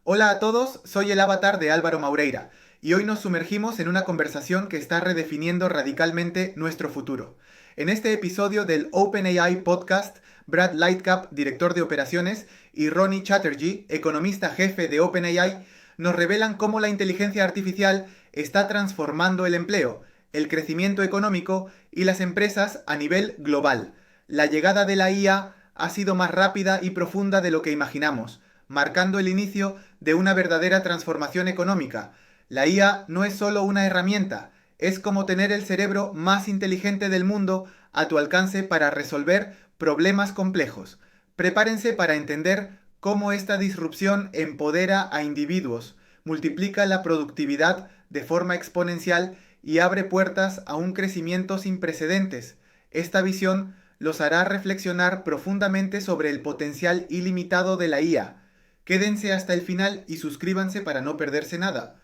Hola a todos, soy el avatar de Álvaro Maureira y hoy nos sumergimos en una conversación que está redefiniendo radicalmente nuestro futuro. En este episodio del OpenAI Podcast, Brad Lightcap, director de operaciones, y Ronnie Chatterjee, economista jefe de OpenAI, nos revelan cómo la inteligencia artificial está transformando el empleo, el crecimiento económico y las empresas a nivel global. La llegada de la IA ha sido más rápida y profunda de lo que imaginamos, marcando el inicio de una verdadera transformación económica. La IA no es solo una herramienta, es como tener el cerebro más inteligente del mundo a tu alcance para resolver problemas complejos. Prepárense para entender cómo esta disrupción empodera a individuos, multiplica la productividad de forma exponencial y abre puertas a un crecimiento sin precedentes. Esta visión los hará reflexionar profundamente sobre el potencial ilimitado de la IA. Quédense hasta el final y suscríbanse para no perderse nada.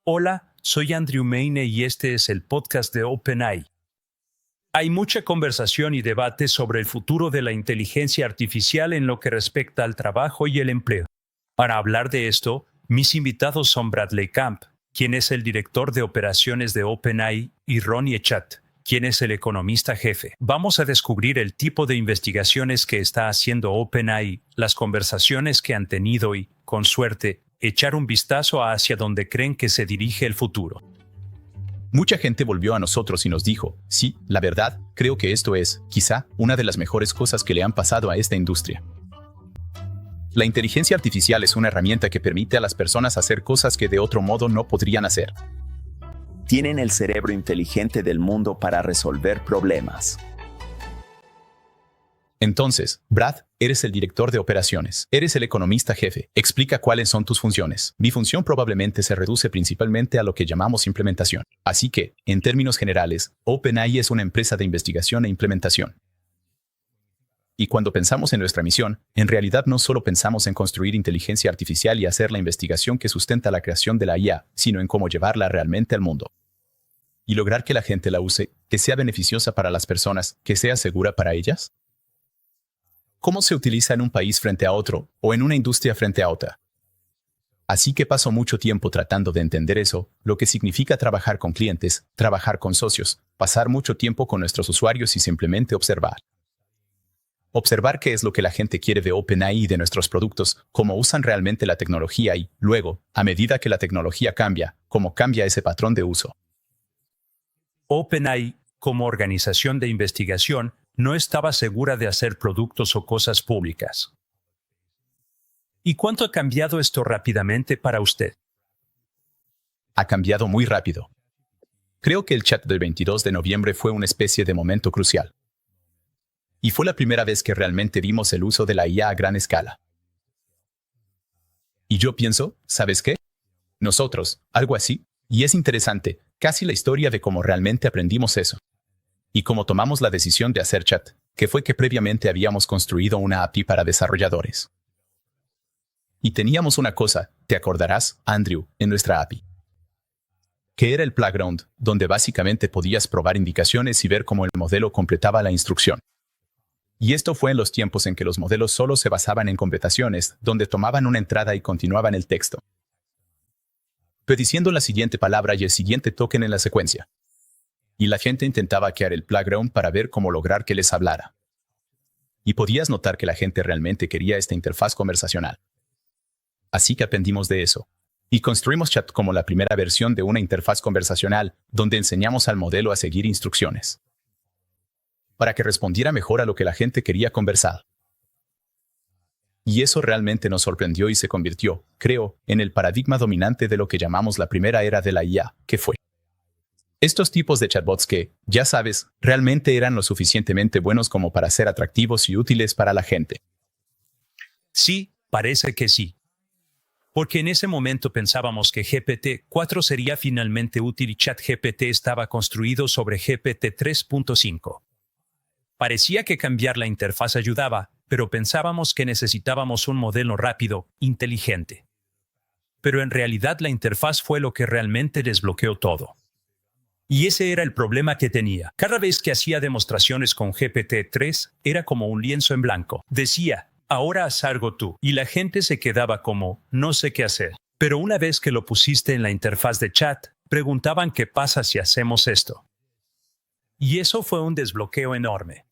Hola, soy Andrew Mayne y este es el podcast de OpenAI. Hay mucha conversación y debate sobre el futuro de la inteligencia artificial en lo que respecta al trabajo y el empleo. Para hablar de esto, mis invitados son Bradley Camp, quien es el director de operaciones de OpenAI, y Ronnie Chat, quien es el economista jefe. Vamos a descubrir el tipo de investigaciones que está haciendo OpenAI, las conversaciones que han tenido y, con suerte, echar un vistazo hacia donde creen que se dirige el futuro. Mucha gente volvió a nosotros y nos dijo, sí, la verdad, creo que esto es, quizá, una de las mejores cosas que le han pasado a esta industria. La inteligencia artificial es una herramienta que permite a las personas hacer cosas que de otro modo no podrían hacer. Tienen el cerebro inteligente del mundo para resolver problemas. Entonces, Brad, eres el director de operaciones, eres el economista jefe. Explica cuáles son tus funciones. Mi función probablemente se reduce principalmente a lo que llamamos implementación. Así que, en términos generales, OpenAI es una empresa de investigación e implementación. Y cuando pensamos en nuestra misión, en realidad no solo pensamos en construir inteligencia artificial y hacer la investigación que sustenta la creación de la IA, sino en cómo llevarla realmente al mundo. Y lograr que la gente la use, que sea beneficiosa para las personas, que sea segura para ellas. ¿Cómo se utiliza en un país frente a otro, o en una industria frente a otra? Así que paso mucho tiempo tratando de entender eso, lo que significa trabajar con clientes, trabajar con socios, pasar mucho tiempo con nuestros usuarios y simplemente observar. Observar qué es lo que la gente quiere de OpenAI y de nuestros productos, cómo usan realmente la tecnología y, luego, a medida que la tecnología cambia, cómo cambia ese patrón de uso. OpenAI, como organización de investigación, no estaba segura de hacer productos o cosas públicas. ¿Y cuánto ha cambiado esto rápidamente para usted? Ha cambiado muy rápido. Creo que el chat del 22 de noviembre fue una especie de momento crucial. Y fue la primera vez que realmente vimos el uso de la IA a gran escala. Y yo pienso, ¿sabes qué? Nosotros, algo así, y es interesante, casi la historia de cómo realmente aprendimos eso. Y cómo tomamos la decisión de hacer chat, que fue que previamente habíamos construido una API para desarrolladores. Y teníamos una cosa, te acordarás, Andrew, en nuestra API. Que era el playground, donde básicamente podías probar indicaciones y ver cómo el modelo completaba la instrucción. Y esto fue en los tiempos en que los modelos solo se basaban en completaciones, donde tomaban una entrada y continuaban el texto, prediciendo la siguiente palabra y el siguiente token en la secuencia. Y la gente intentaba hackear el playground para ver cómo lograr que les hablara. Y podías notar que la gente realmente quería esta interfaz conversacional. Así que aprendimos de eso. Y construimos chat como la primera versión de una interfaz conversacional, donde enseñamos al modelo a seguir instrucciones, para que respondiera mejor a lo que la gente quería conversar. Y eso realmente nos sorprendió y se convirtió, creo, en el paradigma dominante de lo que llamamos la primera era de la IA, que fue estos tipos de chatbots que, ya sabes, realmente eran lo suficientemente buenos como para ser atractivos y útiles para la gente. Sí, parece que sí. Porque en ese momento pensábamos que GPT-4 sería finalmente útil y ChatGPT estaba construido sobre GPT 3.5. Parecía que cambiar la interfaz ayudaba, pero pensábamos que necesitábamos un modelo rápido, inteligente. Pero en realidad la interfaz fue lo que realmente desbloqueó todo. Y ese era el problema que tenía. Cada vez que hacía demostraciones con GPT-3, era como un lienzo en blanco. Decía, ahora haz algo tú. Y la gente se quedaba como, no sé qué hacer. Pero una vez que lo pusiste en la interfaz de chat, preguntaban qué pasa si hacemos esto. Y eso fue un desbloqueo enorme.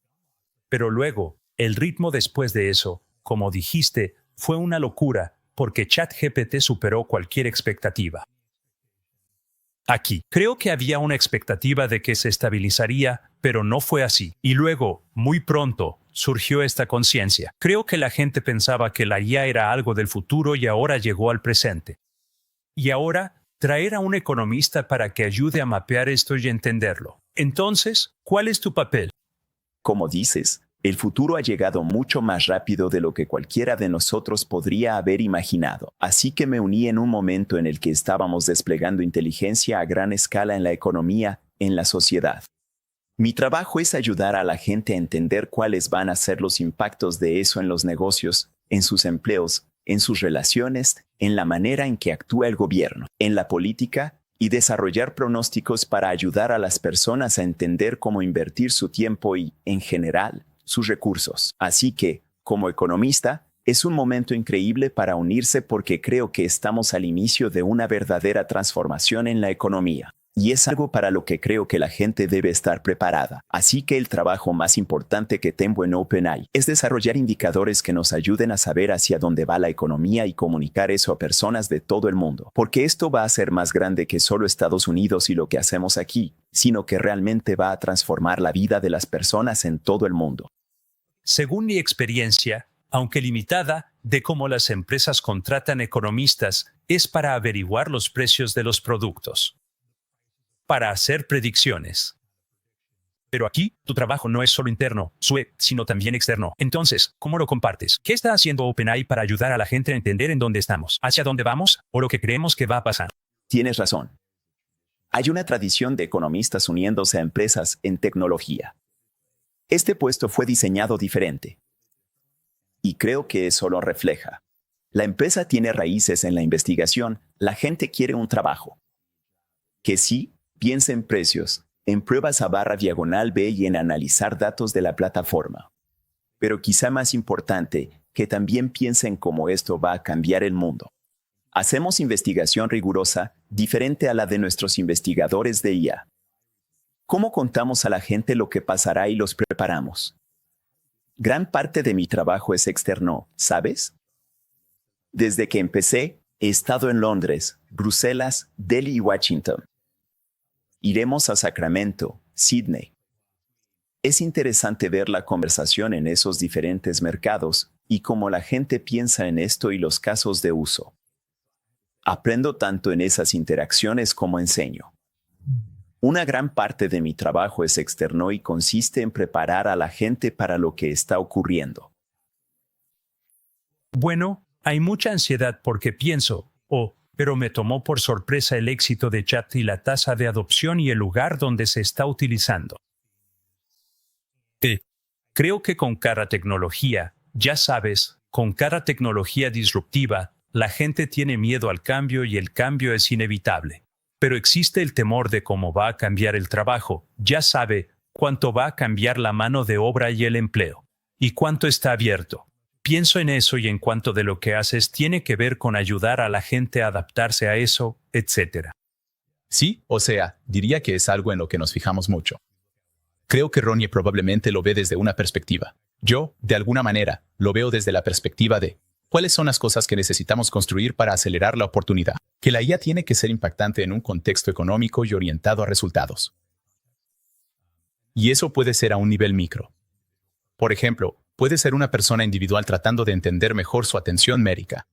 Pero luego, el ritmo después de eso, como dijiste, fue una locura, porque ChatGPT superó cualquier expectativa. Aquí, creo que había una expectativa de que se estabilizaría, pero no fue así. Y luego, muy pronto, surgió esta conciencia. Creo que la gente pensaba que la IA era algo del futuro y ahora llegó al presente. Y ahora, traer a un economista para que ayude a mapear esto y entenderlo. Entonces, ¿cuál es tu papel? Como dices, el futuro ha llegado mucho más rápido de lo que cualquiera de nosotros podría haber imaginado. Así que me uní en un momento en el que estábamos desplegando inteligencia a gran escala en la economía, en la sociedad. Mi trabajo es ayudar a la gente a entender cuáles van a ser los impactos de eso en los negocios, en sus empleos, en sus relaciones, en la manera en que actúa el gobierno, en la política, y desarrollar pronósticos para ayudar a las personas a entender cómo invertir su tiempo y, en general, sus recursos. Así que, como economista, es un momento increíble para unirse porque creo que estamos al inicio de una verdadera transformación en la economía. Y es algo para lo que creo que la gente debe estar preparada. Así que el trabajo más importante que tengo en OpenAI es desarrollar indicadores que nos ayuden a saber hacia dónde va la economía y comunicar eso a personas de todo el mundo. Porque esto va a ser más grande que solo Estados Unidos y lo que hacemos aquí, sino que realmente va a transformar la vida de las personas en todo el mundo. Según mi experiencia, aunque limitada, de cómo las empresas contratan economistas, es para averiguar los precios de los productos. Para hacer predicciones. Pero aquí, tu trabajo no es solo interno, sino también externo. Entonces, ¿cómo lo compartes? ¿Qué está haciendo OpenAI para ayudar a la gente a entender en dónde estamos, hacia dónde vamos, o lo que creemos que va a pasar? Tienes razón. Hay una tradición de economistas uniéndose a empresas en tecnología. Este puesto fue diseñado diferente. Y creo que eso lo refleja. La empresa tiene raíces en la investigación, la gente quiere un trabajo. Que sí, piensa en precios, en pruebas /B y en analizar datos de la plataforma. Pero quizá más importante, que también piensa en cómo esto va a cambiar el mundo. Hacemos investigación rigurosa, diferente a la de nuestros investigadores de IA. ¿Cómo contamos a la gente lo que pasará y los preparamos? Gran parte de mi trabajo es externo, ¿sabes? Desde que empecé, he estado en Londres, Bruselas, Delhi y Washington. Iremos a Sacramento, Sydney. Es interesante ver la conversación en esos diferentes mercados y cómo la gente piensa en esto y los casos de uso. Aprendo tanto en esas interacciones como enseño. Una gran parte de mi trabajo es externo y consiste en preparar a la gente para lo que está ocurriendo. Bueno, hay mucha ansiedad porque pienso, pero me tomó por sorpresa el éxito de Chat y la tasa de adopción y el lugar donde se está utilizando. Creo que con cada tecnología, ya sabes, con cada tecnología disruptiva, la gente tiene miedo al cambio y el cambio es inevitable. Pero existe el temor de cómo va a cambiar el trabajo, ya sabe, cuánto va a cambiar la mano de obra y el empleo, y cuánto está abierto. Pienso en eso y en cuanto de lo que haces tiene que ver con ayudar a la gente a adaptarse a eso, etc. Sí, diría que es algo en lo que nos fijamos mucho. Creo que Ronnie probablemente lo ve desde una perspectiva. Yo, de alguna manera, lo veo desde la perspectiva de ¿cuáles son las cosas que necesitamos construir para acelerar la oportunidad? Que la IA tiene que ser impactante en un contexto económico y orientado a resultados. Y eso puede ser a un nivel micro. Por ejemplo, puede ser una persona individual tratando de entender mejor su atención médica.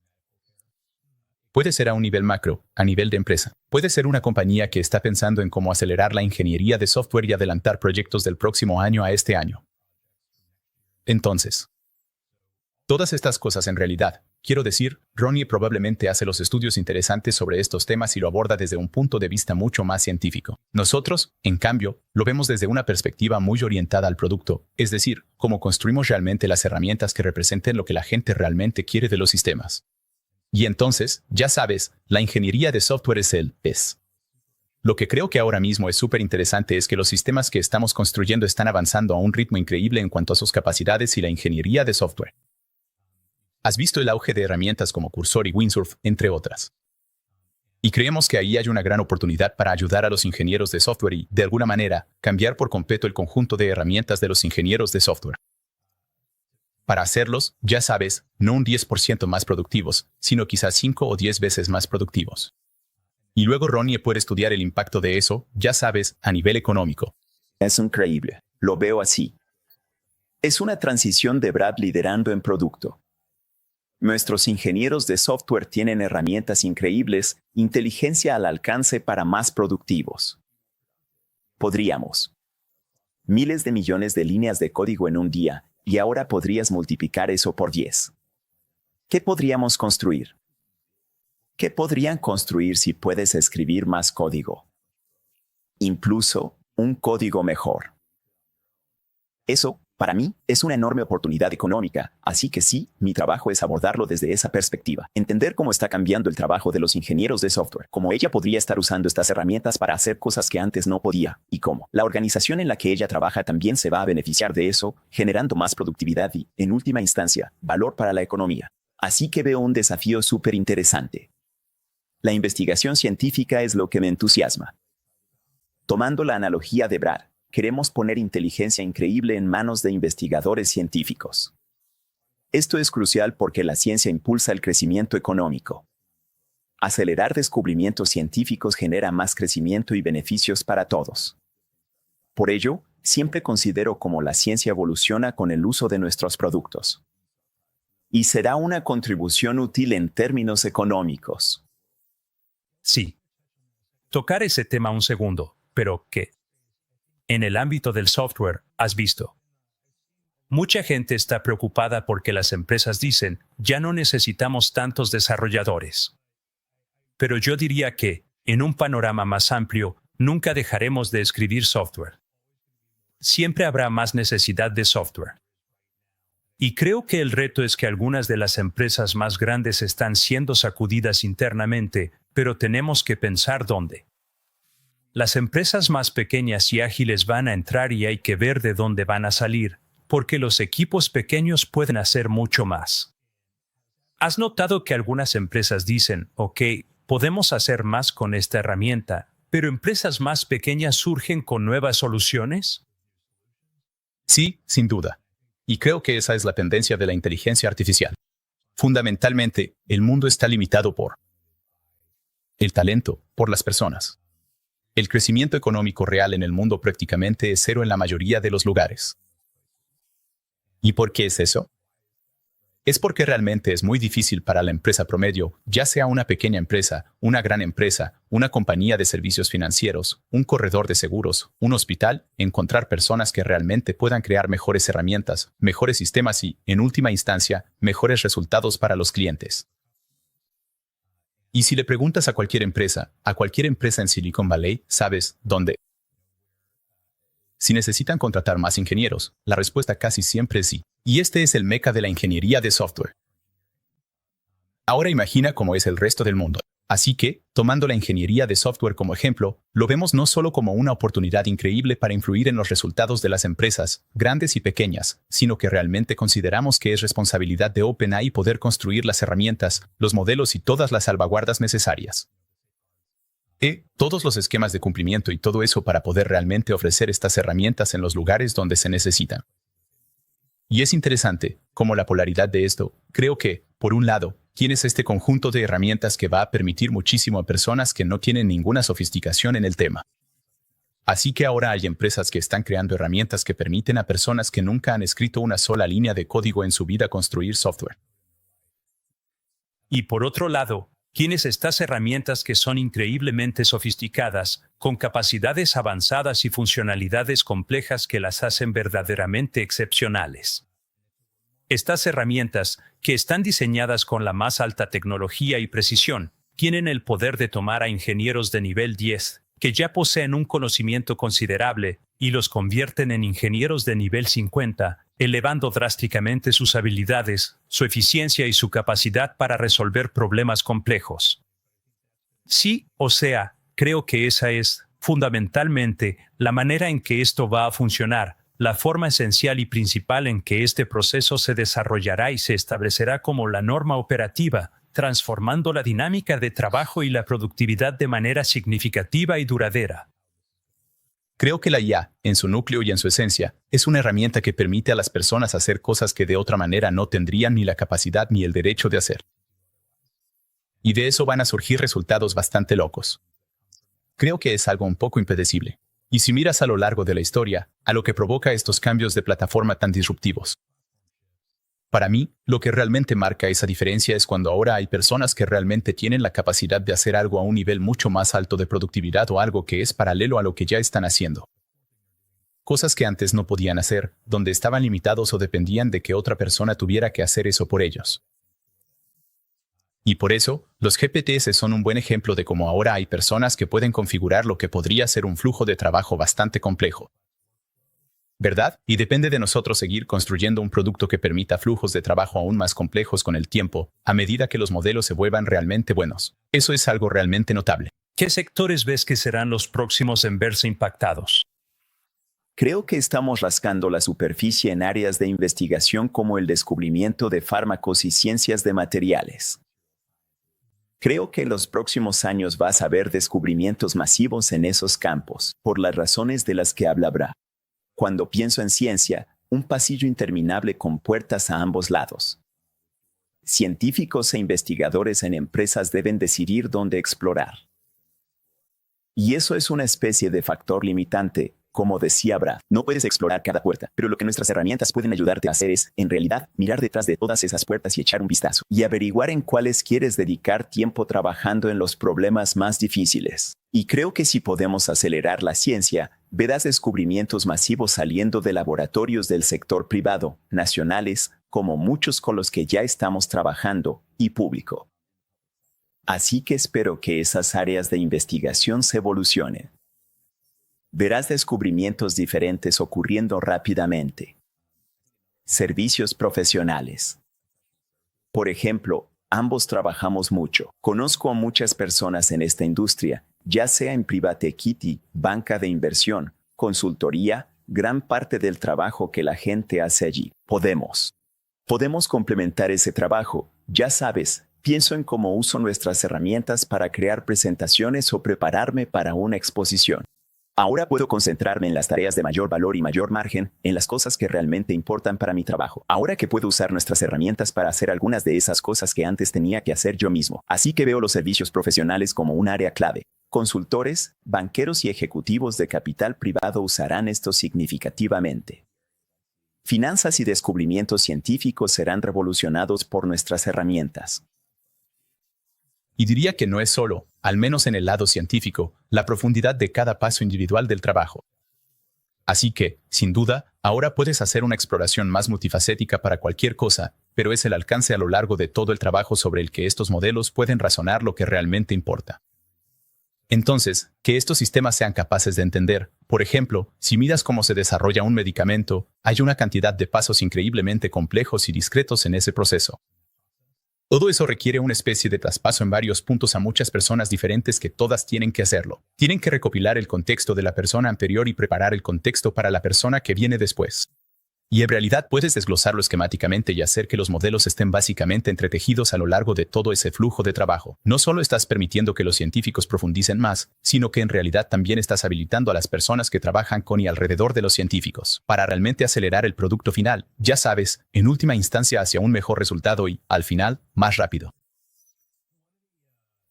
Puede ser a un nivel macro, a nivel de empresa. Puede ser una compañía que está pensando en cómo acelerar la ingeniería de software y adelantar proyectos del próximo año a este año. Entonces, todas estas cosas en realidad, quiero decir, Ronnie probablemente hace los estudios interesantes sobre estos temas y lo aborda desde un punto de vista mucho más científico. Nosotros, en cambio, lo vemos desde una perspectiva muy orientada al producto, es decir, cómo construimos realmente las herramientas que representen lo que la gente realmente quiere de los sistemas. Y entonces, ya sabes, la ingeniería de software es. Lo que creo que ahora mismo es súper interesante es que los sistemas que estamos construyendo están avanzando a un ritmo increíble en cuanto a sus capacidades y la ingeniería de software. Has visto el auge de herramientas como Cursor y Windsurf, entre otras. Y creemos que ahí hay una gran oportunidad para ayudar a los ingenieros de software y, de alguna manera, cambiar por completo el conjunto de herramientas de los ingenieros de software. Para hacerlos, ya sabes, no un 10% más productivos, sino quizás 5 o 10 veces más productivos. Y luego Ronnie puede estudiar el impacto de eso, ya sabes, a nivel económico. Es increíble. Lo veo así. Es una transición de Brad liderando en producto. Nuestros ingenieros de software tienen herramientas increíbles, inteligencia al alcance para más productivos. Podríamos. Miles de millones de líneas de código en un día, y ahora podrías multiplicar eso por 10. ¿Qué podríamos construir? ¿Qué podrían construir si puedes escribir más código? Incluso un código mejor. Eso, para mí, es una enorme oportunidad económica, así que sí, mi trabajo es abordarlo desde esa perspectiva. Entender cómo está cambiando el trabajo de los ingenieros de software, cómo ella podría estar usando estas herramientas para hacer cosas que antes no podía, y cómo la organización en la que ella trabaja también se va a beneficiar de eso, generando más productividad y, en última instancia, valor para la economía. Así que veo un desafío súper interesante. La investigación científica es lo que me entusiasma. Tomando la analogía de Brad, queremos poner inteligencia increíble en manos de investigadores científicos. Esto es crucial porque la ciencia impulsa el crecimiento económico. Acelerar descubrimientos científicos genera más crecimiento y beneficios para todos. Por ello, siempre considero cómo la ciencia evoluciona con el uso de nuestros productos. Y será una contribución útil en términos económicos. Sí. Tocar ese tema un segundo, pero ¿qué? En el ámbito del software, has visto. Mucha gente está preocupada porque las empresas dicen, ya no necesitamos tantos desarrolladores. Pero yo diría que, en un panorama más amplio, nunca dejaremos de escribir software. Siempre habrá más necesidad de software. Y creo que el reto es que algunas de las empresas más grandes están siendo sacudidas internamente, pero tenemos que pensar dónde. Las empresas más pequeñas y ágiles van a entrar y hay que ver de dónde van a salir, porque los equipos pequeños pueden hacer mucho más. ¿Has notado que algunas empresas dicen, ok, podemos hacer más con esta herramienta, pero empresas más pequeñas surgen con nuevas soluciones? Sí, sin duda. Y creo que esa es la tendencia de la inteligencia artificial. Fundamentalmente, el mundo está limitado por el talento, por las personas. El crecimiento económico real en el mundo prácticamente es cero en la mayoría de los lugares. ¿Y por qué es eso? Es porque realmente es muy difícil para la empresa promedio, ya sea una pequeña empresa, una gran empresa, una compañía de servicios financieros, un corredor de seguros, un hospital, encontrar personas que realmente puedan crear mejores herramientas, mejores sistemas y, en última instancia, mejores resultados para los clientes. Y si le preguntas a cualquier empresa en Silicon Valley, ¿sabes dónde? Si necesitan contratar más ingenieros, la respuesta casi siempre es sí. Y este es el meca de la ingeniería de software. Ahora imagina cómo es el resto del mundo. Así que, tomando la ingeniería de software como ejemplo, lo vemos no solo como una oportunidad increíble para influir en los resultados de las empresas, grandes y pequeñas, sino que realmente consideramos que es responsabilidad de OpenAI poder construir las herramientas, los modelos y todas las salvaguardas necesarias. Todos los esquemas de cumplimiento y todo eso para poder realmente ofrecer estas herramientas en los lugares donde se necesitan. Y es interesante, como la polaridad de esto, creo que, por un lado, tienes este conjunto de herramientas que va a permitir muchísimo a personas que no tienen ninguna sofisticación en el tema. Así que ahora hay empresas que están creando herramientas que permiten a personas que nunca han escrito una sola línea de código en su vida construir software. Y por otro lado, tienes estas herramientas que son increíblemente sofisticadas, con capacidades avanzadas y funcionalidades complejas que las hacen verdaderamente excepcionales. Estas herramientas, que están diseñadas con la más alta tecnología y precisión, tienen el poder de tomar a ingenieros de nivel 10, que ya poseen un conocimiento considerable, y los convierten en ingenieros de nivel 50, elevando drásticamente sus habilidades, su eficiencia y su capacidad para resolver problemas complejos. Sí, o sea, creo que esa es, fundamentalmente, la manera en que esto va a funcionar. la forma esencial y principal en que este proceso se desarrollará y se establecerá como la norma operativa, transformando la dinámica de trabajo y la productividad de manera significativa y duradera. Creo que la IA, en su núcleo y en su esencia, es una herramienta que permite a las personas hacer cosas que de otra manera no tendrían ni la capacidad ni el derecho de hacer. Y de eso van a surgir resultados bastante locos. Creo que es algo un poco impredecible. Y si miras a lo largo de la historia, a lo que provoca estos cambios de plataforma tan disruptivos. Para mí, lo que realmente marca esa diferencia es cuando ahora hay personas que realmente tienen la capacidad de hacer algo a un nivel mucho más alto de productividad o algo que es paralelo a lo que ya están haciendo. Cosas que antes no podían hacer, donde estaban limitados o dependían de que otra persona tuviera que hacer eso por ellos. Y por eso, los GPTs son un buen ejemplo de cómo ahora hay personas que pueden configurar lo que podría ser un flujo de trabajo bastante complejo. ¿Verdad? Y depende de nosotros seguir construyendo un producto que permita flujos de trabajo aún más complejos con el tiempo, a medida que los modelos se vuelvan realmente buenos. Eso es algo realmente notable. ¿Qué sectores ves que serán los próximos en verse impactados? Creo que estamos rascando la superficie en áreas de investigación como el descubrimiento de fármacos y ciencias de materiales. Creo que en los próximos años vas a ver descubrimientos masivos en esos campos, por las razones de las que habla Brad. Cuando pienso en ciencia, un pasillo interminable con puertas a ambos lados. Científicos e investigadores en empresas deben decidir dónde explorar. Y eso es una especie de factor limitante. Como decía Brad, no puedes explorar cada puerta, pero lo que nuestras herramientas pueden ayudarte a hacer es, en realidad, mirar detrás de todas esas puertas y echar un vistazo, y averiguar en cuáles quieres dedicar tiempo trabajando en los problemas más difíciles. Y creo que si podemos acelerar la ciencia, verás descubrimientos masivos saliendo de laboratorios del sector privado, nacionales, como muchos con los que ya estamos trabajando, y público. Así que espero que esas áreas de investigación se evolucionen. Verás descubrimientos diferentes ocurriendo rápidamente. Servicios profesionales. Por ejemplo, ambos trabajamos mucho. Conozco a muchas personas en esta industria, ya sea en private equity, banca de inversión, consultoría, gran parte del trabajo que la gente hace allí. Podemos complementar ese trabajo, ya sabes. Pienso en cómo uso nuestras herramientas para crear presentaciones o prepararme para una exposición. Ahora puedo concentrarme en las tareas de mayor valor y mayor margen, en las cosas que realmente importan para mi trabajo. Ahora que puedo usar nuestras herramientas para hacer algunas de esas cosas que antes tenía que hacer yo mismo. Así que veo los servicios profesionales como un área clave. Consultores, banqueros y ejecutivos de capital privado usarán esto significativamente. Finanzas y descubrimientos científicos serán revolucionados por nuestras herramientas. Y diría que no es solo, al menos en el lado científico, la profundidad de cada paso individual del trabajo. Así que, sin duda, ahora puedes hacer una exploración más multifacética para cualquier cosa, pero es el alcance a lo largo de todo el trabajo sobre el que estos modelos pueden razonar lo que realmente importa. Entonces, que estos sistemas sean capaces de entender, por ejemplo, si miras cómo se desarrolla un medicamento, hay una cantidad de pasos increíblemente complejos y discretos en ese proceso. Todo eso requiere una especie de traspaso en varios puntos a muchas personas diferentes que todas tienen que hacerlo. Tienen que recopilar el contexto de la persona anterior y preparar el contexto para la persona que viene después. Y en realidad puedes desglosarlo esquemáticamente y hacer que los modelos estén básicamente entretejidos a lo largo de todo ese flujo de trabajo. No solo estás permitiendo que los científicos profundicen más, sino que en realidad también estás habilitando a las personas que trabajan con y alrededor de los científicos para realmente acelerar el producto final, ya sabes, en última instancia hacia un mejor resultado y, al final, más rápido.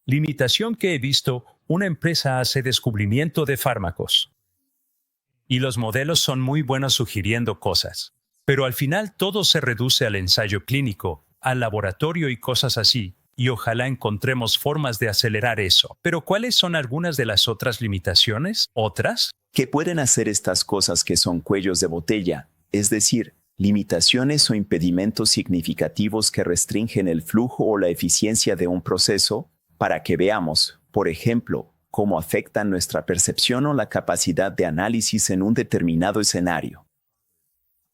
Limitación que he visto, una empresa hace descubrimiento de fármacos. Y los modelos son muy buenos sugiriendo cosas. Pero al final todo se reduce al ensayo clínico, al laboratorio y cosas así, y ojalá encontremos formas de acelerar eso. Pero ¿cuáles son algunas de las otras limitaciones? ¿Otras? Que pueden hacer estas cosas que son cuellos de botella, es decir, limitaciones o impedimentos significativos que restringen el flujo o la eficiencia de un proceso, para que veamos, por ejemplo, cómo afectan nuestra percepción o la capacidad de análisis en un determinado escenario.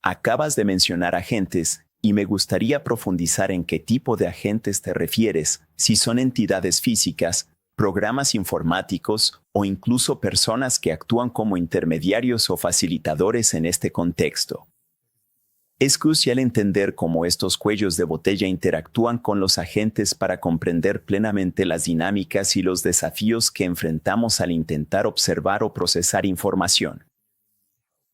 Acabas de mencionar agentes, y me gustaría profundizar en qué tipo de agentes te refieres, si son entidades físicas, programas informáticos o incluso personas que actúan como intermediarios o facilitadores en este contexto. Es crucial entender cómo estos cuellos de botella interactúan con los agentes para comprender plenamente las dinámicas y los desafíos que enfrentamos al intentar observar o procesar información.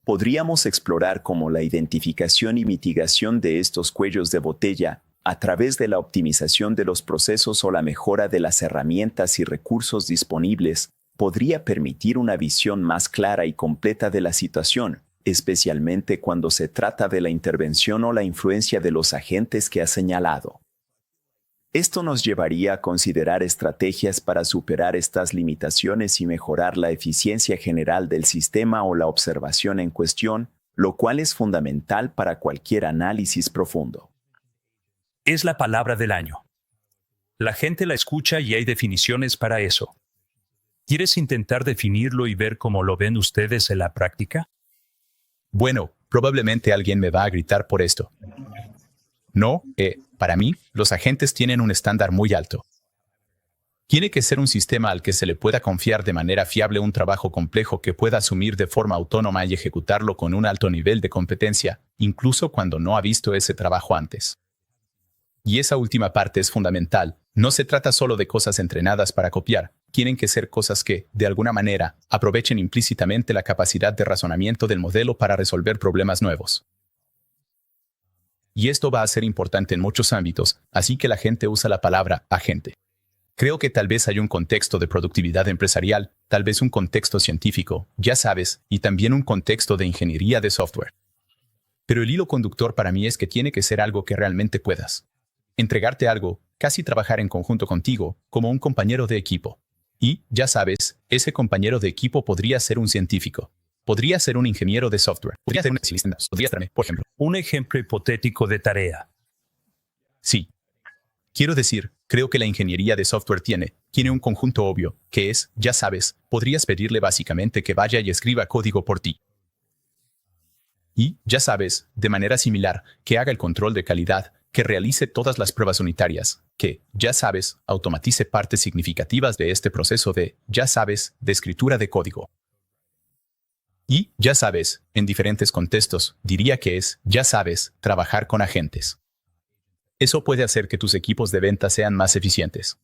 Podríamos explorar cómo la identificación y mitigación de estos cuellos de botella, a través de la optimización de los procesos o la mejora de las herramientas y recursos disponibles, podría permitir una visión más clara y completa de la situación, especialmente cuando se trata de la intervención o la influencia de los agentes que ha señalado. Esto nos llevaría a considerar estrategias para superar estas limitaciones y mejorar la eficiencia general del sistema o la observación en cuestión, lo cual es fundamental para cualquier análisis profundo. Es la palabra del año. La gente la escucha y hay definiciones para eso. ¿Quieres intentar definirlo y ver cómo lo ven ustedes en la práctica? Bueno, probablemente alguien me va a gritar por esto. No, para mí, los agentes tienen un estándar muy alto. Tiene que ser un sistema al que se le pueda confiar de manera fiable un trabajo complejo que pueda asumir de forma autónoma y ejecutarlo con un alto nivel de competencia, incluso cuando no ha visto ese trabajo antes. Y esa última parte es fundamental. No se trata solo de cosas entrenadas para copiar. Tienen que ser cosas que, de alguna manera, aprovechen implícitamente la capacidad de razonamiento del modelo para resolver problemas nuevos. Y esto va a ser importante en muchos ámbitos, así que la gente usa la palabra agente. Creo que tal vez hay un contexto de productividad empresarial, tal vez un contexto científico, ya sabes, y también un contexto de ingeniería de software. Pero el hilo conductor para mí es que tiene que ser algo que realmente puedas. Entregarte algo, casi trabajar en conjunto contigo, como un compañero de equipo. Y, ya sabes, ese compañero de equipo podría ser un científico. Podría ser un ingeniero de software. Podría ser un especialista. Podría ser, por ejemplo. Un ejemplo hipotético de tarea. Sí. Quiero decir, creo que la ingeniería de software tiene un conjunto obvio, que es, ya sabes, podrías pedirle básicamente que vaya y escriba código por ti. Y, ya sabes, de manera similar, que haga el control de calidad, que realice todas las pruebas unitarias, que, ya sabes, automatice partes significativas de este proceso de, ya sabes, de escritura de código. Y, ya sabes, en diferentes contextos, diría que es, ya sabes, trabajar con agentes. Eso puede hacer que tus equipos de ventas sean más eficientes.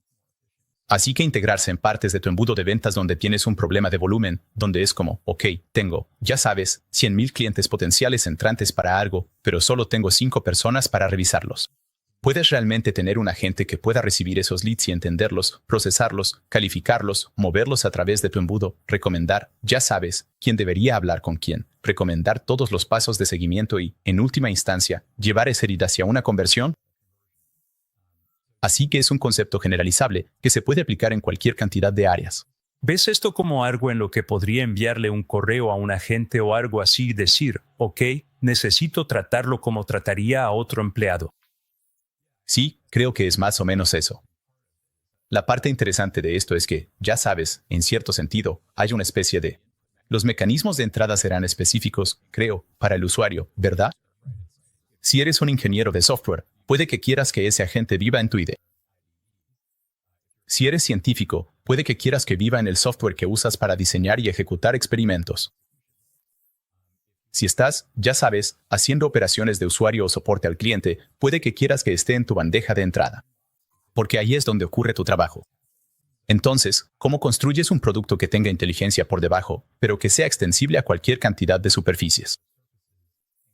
Así que integrarse en partes de tu embudo de ventas donde tienes un problema de volumen, donde es como, ok, tengo, ya sabes, 100,000 clientes potenciales entrantes para algo, pero solo tengo 5 personas para revisarlos. Puedes realmente tener un agente que pueda recibir esos leads y entenderlos, procesarlos, calificarlos, moverlos a través de tu embudo, recomendar, ya sabes, quién debería hablar con quién, recomendar todos los pasos de seguimiento y, en última instancia, llevar ese lead hacia una conversión. Así que es un concepto generalizable que se puede aplicar en cualquier cantidad de áreas. ¿Ves esto como algo en lo que podría enviarle un correo a un agente o algo así y decir, ok, necesito tratarlo como trataría a otro empleado? Sí, creo que es más o menos eso. La parte interesante de esto es que, ya sabes, en cierto sentido, hay una especie de... Los mecanismos de entrada serán específicos, creo, para el usuario, ¿verdad? Si eres un ingeniero de software, puede que quieras que ese agente viva en tu IDE. Si eres científico, puede que quieras que viva en el software que usas para diseñar y ejecutar experimentos. Si estás, ya sabes, haciendo operaciones de usuario o soporte al cliente, puede que quieras que esté en tu bandeja de entrada. Porque ahí es donde ocurre tu trabajo. Entonces, ¿cómo construyes un producto que tenga inteligencia por debajo, pero que sea extensible a cualquier cantidad de superficies?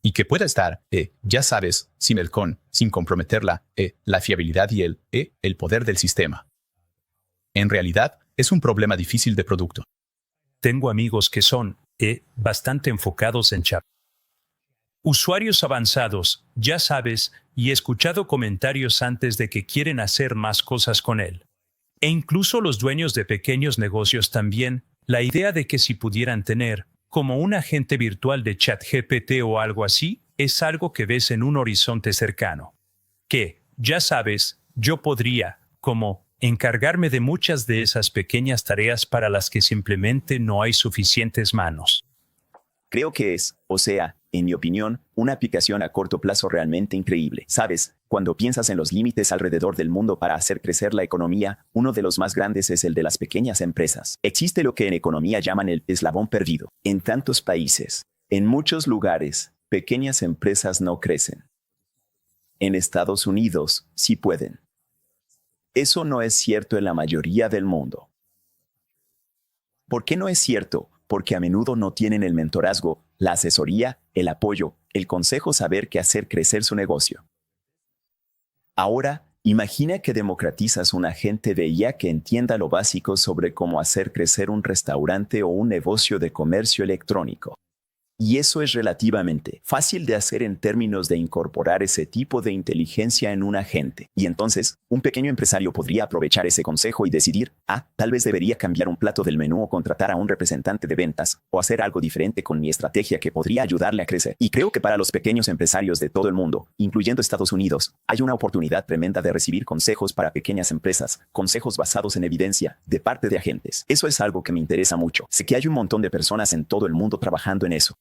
Y que pueda estar, ya sabes, sin comprometer la fiabilidad y el poder del sistema. En realidad, es un problema difícil de producto. Tengo amigos que son, bastante enfocados en chat. Usuarios avanzados, ya sabes, y he escuchado comentarios antes de que quieren hacer más cosas con él. E incluso los dueños de pequeños negocios también, la idea de que si pudieran tener, como un agente virtual de ChatGPT o algo así, es algo que ves en un horizonte cercano. Que, ya sabes, yo podría, como, encargarme de muchas de esas pequeñas tareas para las que simplemente no hay suficientes manos. Creo que es, en mi opinión, una aplicación a corto plazo realmente increíble. ¿Sabes? Cuando piensas en los límites alrededor del mundo para hacer crecer la economía, uno de los más grandes es el de las pequeñas empresas. Existe lo que en economía llaman el eslabón perdido. En tantos países, en muchos lugares, pequeñas empresas no crecen. En Estados Unidos, sí pueden. Eso no es cierto en la mayoría del mundo. ¿Por qué no es cierto? Porque a menudo no tienen el mentorazgo, la asesoría, el apoyo, el consejo saber qué hacer crecer su negocio. Ahora, imagina que democratizas un agente de IA que entienda lo básico sobre cómo hacer crecer un restaurante o un negocio de comercio electrónico. Y eso es relativamente fácil de hacer en términos de incorporar ese tipo de inteligencia en un agente. Y entonces, un pequeño empresario podría aprovechar ese consejo y decidir, tal vez debería cambiar un plato del menú o contratar a un representante de ventas, o hacer algo diferente con mi estrategia que podría ayudarle a crecer. Y creo que para los pequeños empresarios de todo el mundo, incluyendo Estados Unidos, hay una oportunidad tremenda de recibir consejos para pequeñas empresas, consejos basados en evidencia, de parte de agentes. Eso es algo que me interesa mucho. Sé que hay un montón de personas en todo el mundo trabajando en eso.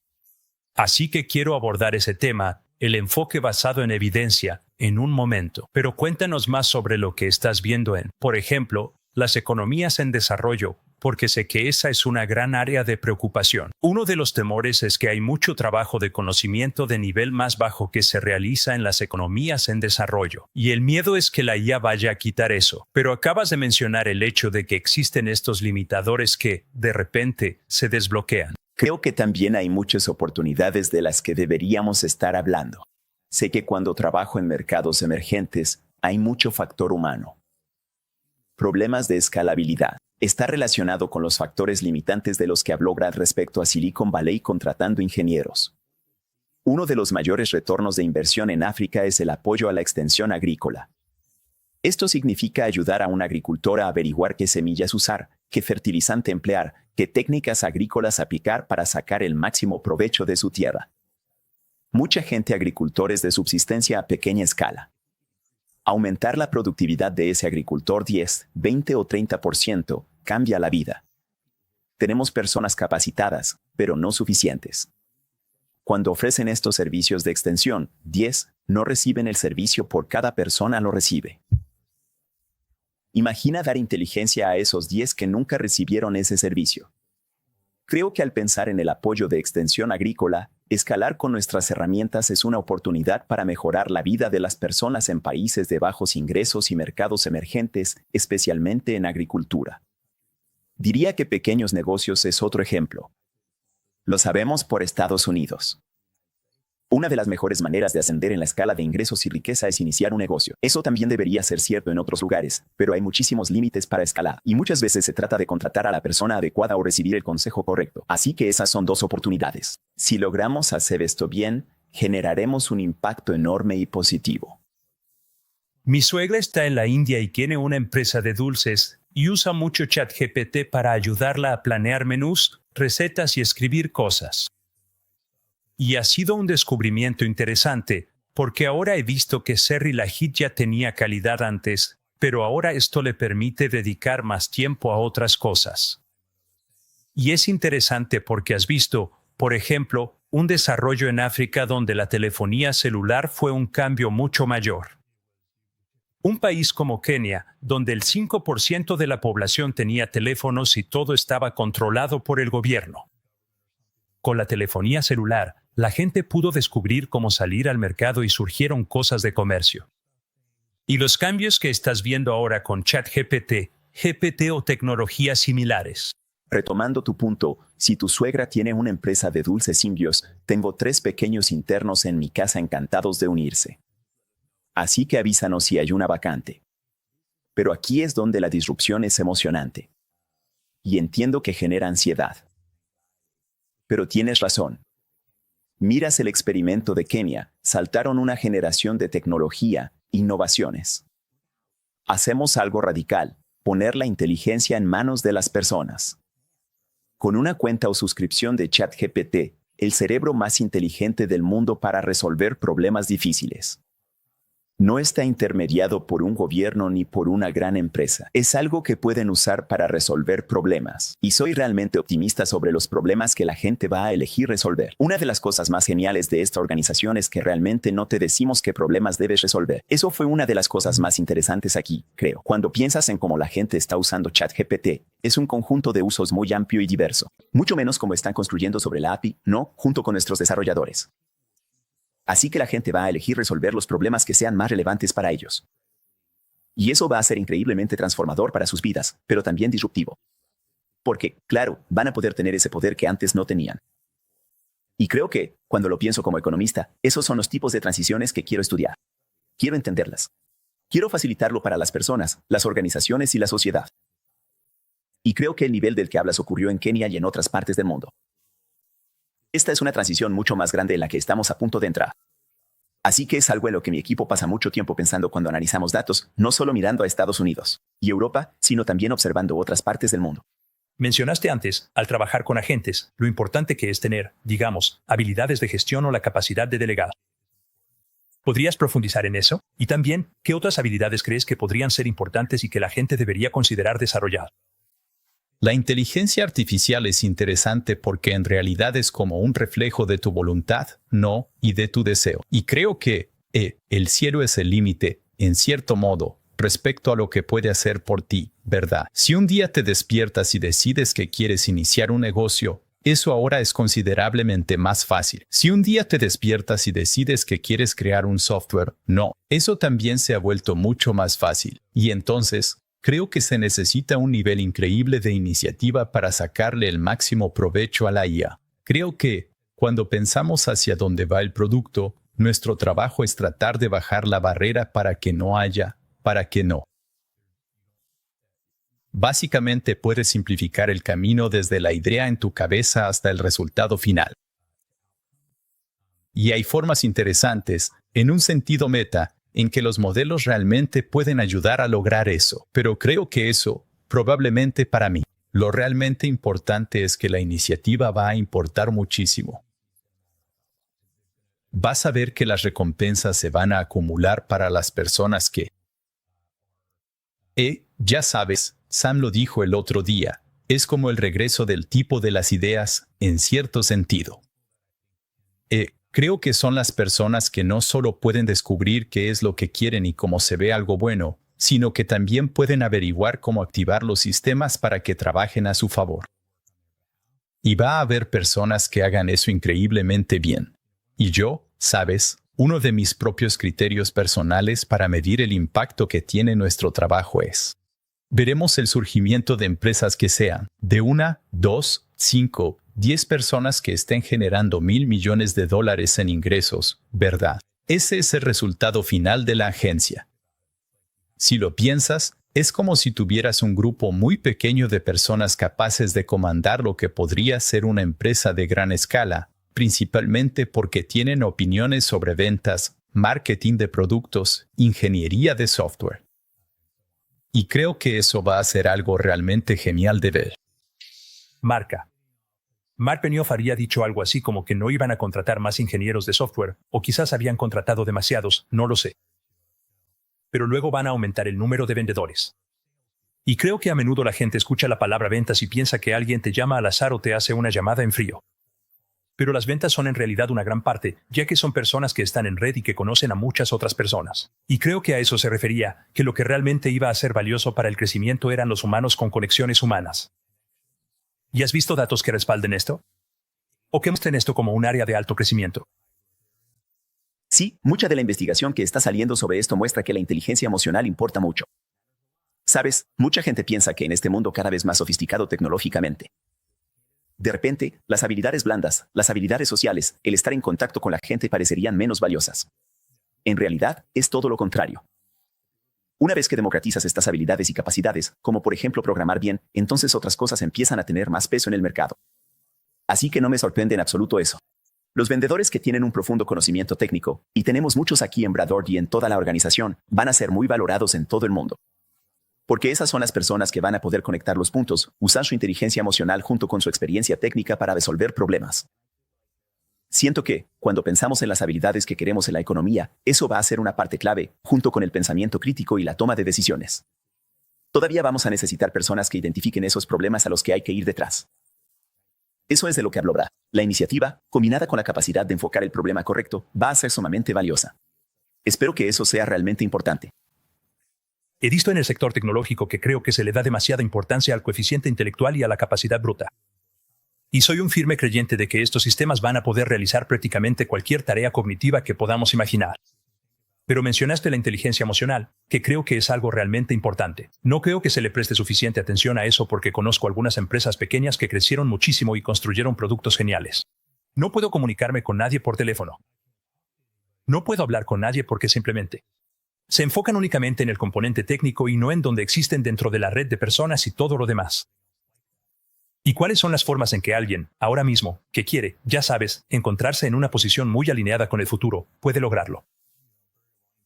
Así que quiero abordar ese tema, el enfoque basado en evidencia, en un momento. Pero cuéntanos más sobre lo que estás viendo en, por ejemplo, las economías en desarrollo, porque sé que esa es una gran área de preocupación. Uno de los temores es que hay mucho trabajo de conocimiento de nivel más bajo que se realiza en las economías en desarrollo. Y el miedo es que la IA vaya a quitar eso. Pero acabas de mencionar el hecho de que existen estos limitadores que, de repente, se desbloquean. Creo que también hay muchas oportunidades de las que deberíamos estar hablando. Sé que cuando trabajo en mercados emergentes, hay mucho factor humano. Problemas de escalabilidad. Está relacionado con los factores limitantes de los que habló Brad respecto a Silicon Valley contratando ingenieros. Uno de los mayores retornos de inversión en África es el apoyo a la extensión agrícola. Esto significa ayudar a un agricultor a averiguar qué semillas usar, qué fertilizante emplear, qué técnicas agrícolas aplicar para sacar el máximo provecho de su tierra. Mucha gente agricultores de subsistencia a pequeña escala. Aumentar la productividad de ese agricultor 10, 20 o 30% cambia la vida. Tenemos personas capacitadas, pero no suficientes. Cuando ofrecen estos servicios de extensión, 10 no reciben el servicio por cada persona lo recibe. Imagina dar inteligencia a esos 10 que nunca recibieron ese servicio. Creo que al pensar en el apoyo de extensión agrícola, escalar con nuestras herramientas es una oportunidad para mejorar la vida de las personas en países de bajos ingresos y mercados emergentes, especialmente en agricultura. Diría que pequeños negocios es otro ejemplo. Lo sabemos por Estados Unidos. Una de las mejores maneras de ascender en la escala de ingresos y riqueza es iniciar un negocio. Eso también debería ser cierto en otros lugares, pero hay muchísimos límites para escalar, y muchas veces se trata de contratar a la persona adecuada o recibir el consejo correcto. Así que esas son dos oportunidades. Si logramos hacer esto bien, generaremos un impacto enorme y positivo. Mi suegra está en la India y tiene una empresa de dulces y usa mucho ChatGPT para ayudarla a planear menús, recetas y escribir cosas. Y ha sido un descubrimiento interesante, porque ahora he visto que Sri Lahit ya tenía calidad antes, pero ahora esto le permite dedicar más tiempo a otras cosas. Y es interesante porque has visto, por ejemplo, un desarrollo en África donde la telefonía celular fue un cambio mucho mayor. Un país como Kenia, donde el 5% de la población tenía teléfonos y todo estaba controlado por el gobierno. Con la telefonía celular, la gente pudo descubrir cómo salir al mercado y surgieron cosas de comercio. Y los cambios que estás viendo ahora con ChatGPT, GPT o tecnologías similares. Retomando tu punto, si tu suegra tiene una empresa de dulces indios, tengo 3 pequeños internos en mi casa encantados de unirse. Así que avísanos si hay una vacante. Pero aquí es donde la disrupción es emocionante. Y entiendo que genera ansiedad. Pero tienes razón. Miras el experimento de Kenia, saltaron una generación de tecnología, innovaciones. Hacemos algo radical, poner la inteligencia en manos de las personas. Con una cuenta o suscripción de ChatGPT, el cerebro más inteligente del mundo para resolver problemas difíciles. No está intermediado por un gobierno ni por una gran empresa. Es algo que pueden usar para resolver problemas. Y soy realmente optimista sobre los problemas que la gente va a elegir resolver. Una de las cosas más geniales de esta organización es que realmente no te decimos qué problemas debes resolver. Eso fue una de las cosas más interesantes aquí, creo. Cuando piensas en cómo la gente está usando ChatGPT, es un conjunto de usos muy amplio y diverso. Mucho menos como están construyendo sobre la API, no, junto con nuestros desarrolladores. Así que la gente va a elegir resolver los problemas que sean más relevantes para ellos. Y eso va a ser increíblemente transformador para sus vidas, pero también disruptivo. Porque, claro, van a poder tener ese poder que antes no tenían. Y creo que, cuando lo pienso como economista, esos son los tipos de transiciones que quiero estudiar. Quiero entenderlas. Quiero facilitarlo para las personas, las organizaciones y la sociedad. Y creo que el nivel del que hablas ocurrió en Kenia y en otras partes del mundo. Esta es una transición mucho más grande en la que estamos a punto de entrar. Así que es algo en lo que mi equipo pasa mucho tiempo pensando cuando analizamos datos, no solo mirando a Estados Unidos y Europa, sino también observando otras partes del mundo. Mencionaste antes, al trabajar con agentes, lo importante que es tener, digamos, habilidades de gestión o la capacidad de delegar. ¿Podrías profundizar en eso? Y también, ¿qué otras habilidades crees que podrían ser importantes y que la gente debería considerar desarrollar? La inteligencia artificial es interesante porque en realidad es como un reflejo de tu voluntad, no, y de tu deseo. Y creo que el cielo es el límite, en cierto modo, respecto a lo que puede hacer por ti, ¿verdad? Si un día te despiertas y decides que quieres iniciar un negocio, eso ahora es considerablemente más fácil. Si un día te despiertas y decides que quieres crear un software, no, eso también se ha vuelto mucho más fácil. Y entonces, creo que se necesita un nivel increíble de iniciativa para sacarle el máximo provecho a la IA. Creo que, cuando pensamos hacia dónde va el producto, nuestro trabajo es tratar de bajar la barrera para que no. Básicamente puedes simplificar el camino desde la idea en tu cabeza hasta el resultado final. Y hay formas interesantes, en un sentido meta, en que los modelos realmente pueden ayudar a lograr eso. Pero creo que eso, probablemente para mí, lo realmente importante es que la iniciativa va a importar muchísimo. Vas a ver que las recompensas se van a acumular para las personas que... ya sabes, Sam lo dijo el otro día, es como el regreso del tipo de las ideas, en cierto sentido. Creo que son las personas que no solo pueden descubrir qué es lo que quieren y cómo se ve algo bueno, sino que también pueden averiguar cómo activar los sistemas para que trabajen a su favor. Y va a haber personas que hagan eso increíblemente bien. Y yo, sabes, uno de mis propios criterios personales para medir el impacto que tiene nuestro trabajo es: veremos el surgimiento de empresas que sean de 1, 2, 5, 10 personas que estén generando $1,000 millones en ingresos, ¿verdad? Ese es el resultado final de la agencia. Si lo piensas, es como si tuvieras un grupo muy pequeño de personas capaces de comandar lo que podría ser una empresa de gran escala, principalmente porque tienen opiniones sobre ventas, marketing de productos, ingeniería de software. Y creo que eso va a ser algo realmente genial de ver. Mark Benioff había dicho algo así como que no iban a contratar más ingenieros de software, o quizás habían contratado demasiados, no lo sé. Pero luego van a aumentar el número de vendedores. Y creo que a menudo la gente escucha la palabra ventas y piensa que alguien te llama al azar o te hace una llamada en frío. Pero las ventas son en realidad una gran parte, ya que son personas que están en red y que conocen a muchas otras personas. Y creo que a eso se refería, que lo que realmente iba a ser valioso para el crecimiento eran los humanos con conexiones humanas. ¿Y has visto datos que respalden esto? ¿O que muestren esto como un área de alto crecimiento? Sí, mucha de la investigación que está saliendo sobre esto muestra que la inteligencia emocional importa mucho. Sabes, mucha gente piensa que en este mundo cada vez más sofisticado tecnológicamente, de repente, las habilidades blandas, las habilidades sociales, el estar en contacto con la gente parecerían menos valiosas. En realidad, es todo lo contrario. Una vez que democratizas estas habilidades y capacidades, como por ejemplo programar bien, entonces otras cosas empiezan a tener más peso en el mercado. Así que no me sorprende en absoluto eso. Los vendedores que tienen un profundo conocimiento técnico, y tenemos muchos aquí en Bradford y en toda la organización, van a ser muy valorados en todo el mundo. Porque esas son las personas que van a poder conectar los puntos, usar su inteligencia emocional junto con su experiencia técnica para resolver problemas. Siento que, cuando pensamos en las habilidades que queremos en la economía, eso va a ser una parte clave, junto con el pensamiento crítico y la toma de decisiones. Todavía vamos a necesitar personas que identifiquen esos problemas a los que hay que ir detrás. Eso es de lo que habló Brad. La iniciativa, combinada con la capacidad de enfocar el problema correcto, va a ser sumamente valiosa. Espero que eso sea realmente importante. He visto en el sector tecnológico que creo que se le da demasiada importancia al coeficiente intelectual y a la capacidad bruta. Y soy un firme creyente de que estos sistemas van a poder realizar prácticamente cualquier tarea cognitiva que podamos imaginar. Pero mencionaste la inteligencia emocional, que creo que es algo realmente importante. No creo que se le preste suficiente atención a eso porque conozco algunas empresas pequeñas que crecieron muchísimo y construyeron productos geniales. No puedo comunicarme con nadie por teléfono. No puedo hablar con nadie porque simplemente se enfocan únicamente en el componente técnico y no en donde existen dentro de la red de personas y todo lo demás. ¿Y cuáles son las formas en que alguien, ahora mismo, que quiere, ya sabes, encontrarse en una posición muy alineada con el futuro, puede lograrlo?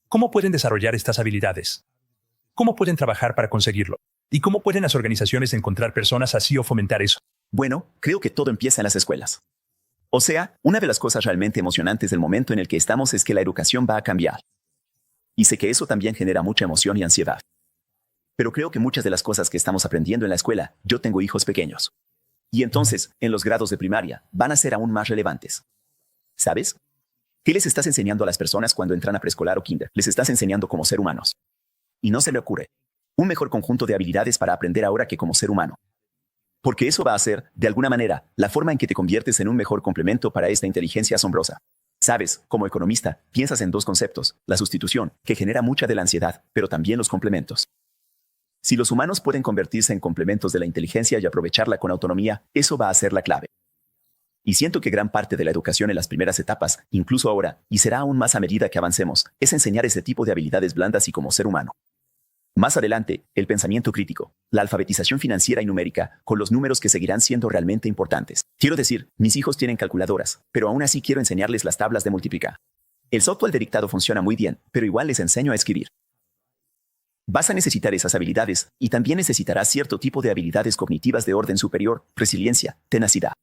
¿Cómo pueden desarrollar estas habilidades? ¿Cómo pueden trabajar para conseguirlo? ¿Y cómo pueden las organizaciones encontrar personas así o fomentar eso? Bueno, creo que todo empieza en las escuelas. O sea, una de las cosas realmente emocionantes del momento en el que estamos es que la educación va a cambiar. Y sé que eso también genera mucha emoción y ansiedad. Pero creo que muchas de las cosas que estamos aprendiendo en la escuela, yo tengo hijos pequeños. Y entonces, en los grados de primaria, van a ser aún más relevantes. ¿Sabes? ¿Qué les estás enseñando a las personas cuando entran a preescolar o kinder? Les estás enseñando cómo ser humanos. Y no se me ocurre un mejor conjunto de habilidades para aprender ahora que como ser humano. Porque eso va a ser, de alguna manera, la forma en que te conviertes en un mejor complemento para esta inteligencia asombrosa. Sabes, como economista, piensas en dos conceptos: la sustitución, que genera mucha de la ansiedad, pero también los complementos. Si los humanos pueden convertirse en complementos de la inteligencia y aprovecharla con autonomía, eso va a ser la clave. Y siento que gran parte de la educación en las primeras etapas, incluso ahora, y será aún más a medida que avancemos, es enseñar ese tipo de habilidades blandas y como ser humano. Más adelante, el pensamiento crítico, la alfabetización financiera y numérica, con los números que seguirán siendo realmente importantes. Quiero decir, mis hijos tienen calculadoras, pero aún así quiero enseñarles las tablas de multiplicar. El software de dictado funciona muy bien, pero igual les enseño a escribir. Vas a necesitar esas habilidades, y también necesitarás cierto tipo de habilidades cognitivas de orden superior, resiliencia, tenacidad.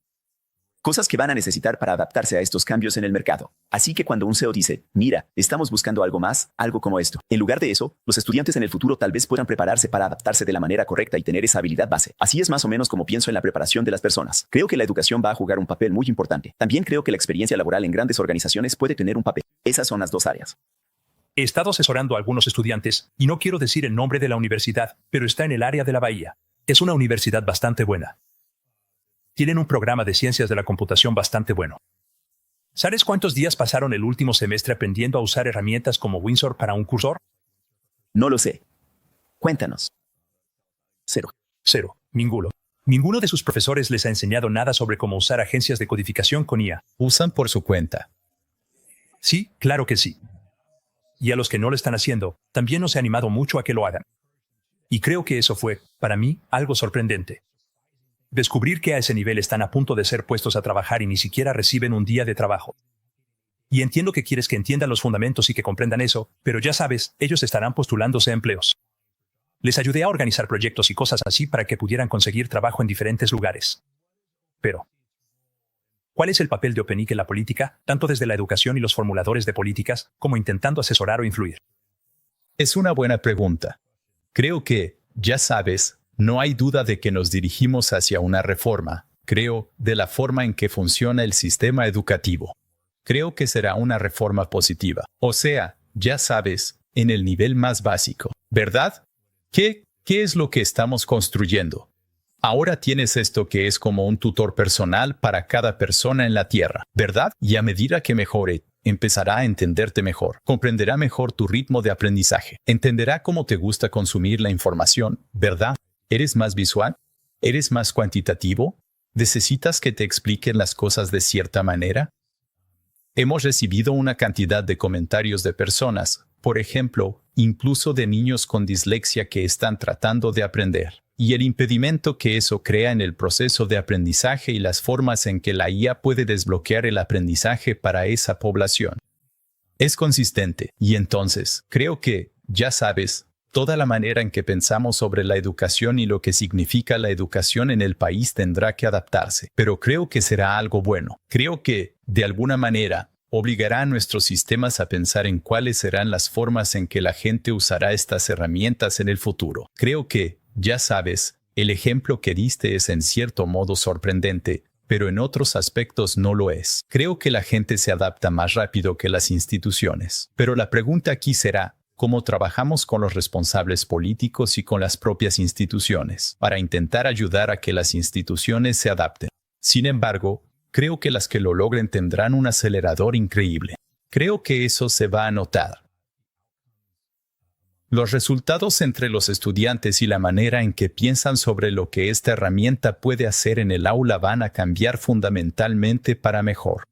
Cosas que van a necesitar para adaptarse a estos cambios en el mercado. Así que cuando un CEO dice, mira, estamos buscando algo más, algo como esto, en lugar de eso, los estudiantes en el futuro tal vez puedan prepararse para adaptarse de la manera correcta y tener esa habilidad base. Así es más o menos como pienso en la preparación de las personas. Creo que la educación va a jugar un papel muy importante. También creo que la experiencia laboral en grandes organizaciones puede tener un papel. Esas son las dos áreas. He estado asesorando a algunos estudiantes, y no quiero decir el nombre de la universidad, pero está en el área de la Bahía. Es una universidad bastante buena. Tienen un programa de ciencias de la computación bastante bueno. ¿Sabes cuántos días pasaron el último semestre aprendiendo a usar herramientas como Windsor para un cursor? No lo sé. Cuéntanos. 0. Ninguno. Ninguno de sus profesores les ha enseñado nada sobre cómo usar agencias de codificación con IA. Usan por su cuenta. Sí, claro que sí. Y a los que no lo están haciendo, también nos he animado mucho a que lo hagan. Y creo que eso fue, para mí, algo sorprendente. Descubrir que a ese nivel están a punto de ser puestos a trabajar y ni siquiera reciben un día de trabajo. Y entiendo que quieres que entiendan los fundamentos y que comprendan eso, pero ya sabes, ellos estarán postulándose a empleos. Les ayudé a organizar proyectos y cosas así para que pudieran conseguir trabajo en diferentes lugares. Pero, ¿cuál es el papel de OpenAI en la política, tanto desde la educación y los formuladores de políticas, como intentando asesorar o influir? Es una buena pregunta. Creo que, ya sabes, no hay duda de que nos dirigimos hacia una reforma, creo, de la forma en que funciona el sistema educativo. Creo que será una reforma positiva. O sea, ya sabes, en el nivel más básico, ¿verdad? ¿Qué es lo que estamos construyendo? Ahora tienes esto que es como un tutor personal para cada persona en la Tierra, ¿verdad? Y a medida que mejore, empezará a entenderte mejor, comprenderá mejor tu ritmo de aprendizaje, entenderá cómo te gusta consumir la información, ¿verdad? ¿Eres más visual? ¿Eres más cuantitativo? ¿Necesitas que te expliquen las cosas de cierta manera? Hemos recibido una cantidad de comentarios de personas, por ejemplo, incluso de niños con dislexia que están tratando de aprender, y el impedimento que eso crea en el proceso de aprendizaje y las formas en que la IA puede desbloquear el aprendizaje para esa población. Es consistente, y entonces, creo que, ya sabes, Toda la manera en que pensamos sobre la educación y lo que significa la educación en el país tendrá que adaptarse, pero creo que será algo bueno. Creo que, de alguna manera, obligará a nuestros sistemas a pensar en cuáles serán las formas en que la gente usará estas herramientas en el futuro. Creo que, ya sabes, el ejemplo que diste es en cierto modo sorprendente, pero en otros aspectos no lo es. Creo que la gente se adapta más rápido que las instituciones. Pero la pregunta aquí será, ¿cómo trabajamos con los responsables políticos y con las propias instituciones para intentar ayudar a que las instituciones se adapten? Sin embargo, creo que las que lo logren tendrán un acelerador increíble. Creo que eso se va a notar. Los resultados entre los estudiantes y la manera en que piensan sobre lo que esta herramienta puede hacer en el aula van a cambiar fundamentalmente para mejor.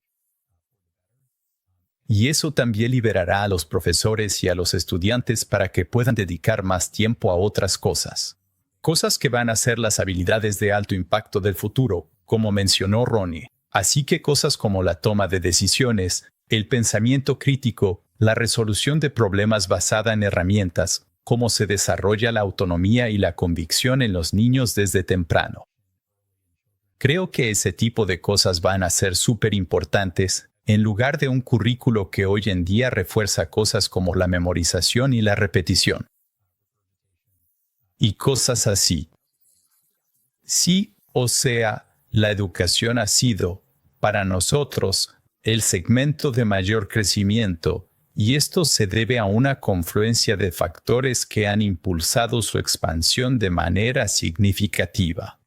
Y eso también liberará a los profesores y a los estudiantes para que puedan dedicar más tiempo a otras cosas. Cosas que van a ser las habilidades de alto impacto del futuro, como mencionó Ronnie. Así que cosas como la toma de decisiones, el pensamiento crítico, la resolución de problemas basada en herramientas, cómo se desarrolla la autonomía y la convicción en los niños desde temprano. Creo que ese tipo de cosas van a ser súper importantes, en lugar de un currículo que hoy en día refuerza cosas como la memorización y la repetición. Y cosas así. Sí, o sea, la educación ha sido, para nosotros, el segmento de mayor crecimiento, y esto se debe a una confluencia de factores que han impulsado su expansión de manera significativa.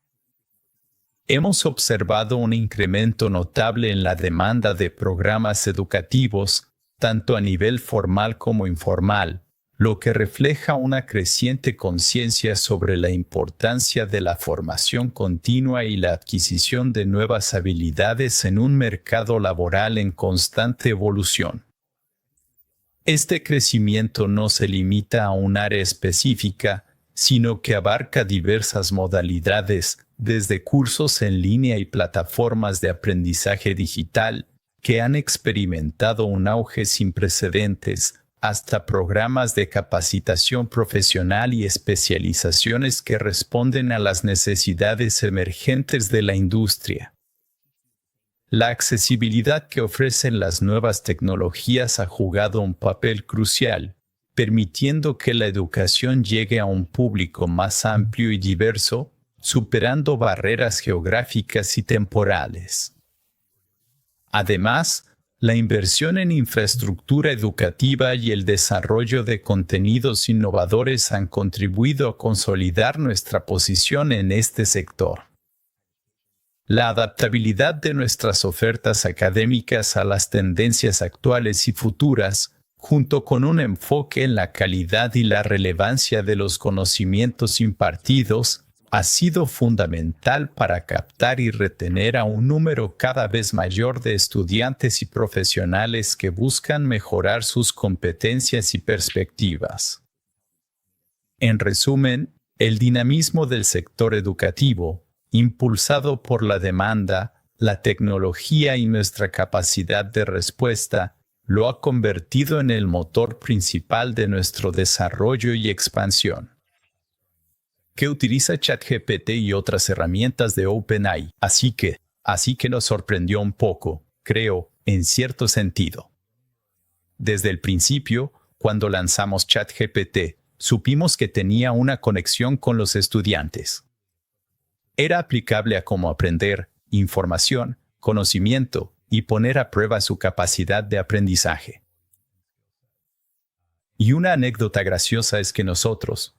Hemos observado un incremento notable en la demanda de programas educativos, tanto a nivel formal como informal, lo que refleja una creciente conciencia sobre la importancia de la formación continua y la adquisición de nuevas habilidades en un mercado laboral en constante evolución. Este crecimiento no se limita a un área específica, sino que abarca diversas modalidades, desde cursos en línea y plataformas de aprendizaje digital, que han experimentado un auge sin precedentes, hasta programas de capacitación profesional y especializaciones que responden a las necesidades emergentes de la industria. La accesibilidad que ofrecen las nuevas tecnologías ha jugado un papel crucial, permitiendo que la educación llegue a un público más amplio y diverso, superando barreras geográficas y temporales. Además, la inversión en infraestructura educativa y el desarrollo de contenidos innovadores han contribuido a consolidar nuestra posición en este sector. La adaptabilidad de nuestras ofertas académicas a las tendencias actuales y futuras, junto con un enfoque en la calidad y la relevancia de los conocimientos impartidos, ha sido fundamental para captar y retener a un número cada vez mayor de estudiantes y profesionales que buscan mejorar sus competencias y perspectivas. En resumen, el dinamismo del sector educativo, impulsado por la demanda, la tecnología y nuestra capacidad de respuesta, lo ha convertido en el motor principal de nuestro desarrollo y expansión. Que utiliza ChatGPT y otras herramientas de OpenAI, así que nos sorprendió un poco, creo, en cierto sentido. Desde el principio, cuando lanzamos ChatGPT, supimos que tenía una conexión con los estudiantes. Era aplicable a cómo aprender, información, conocimiento y poner a prueba su capacidad de aprendizaje. Y una anécdota graciosa es que nosotros,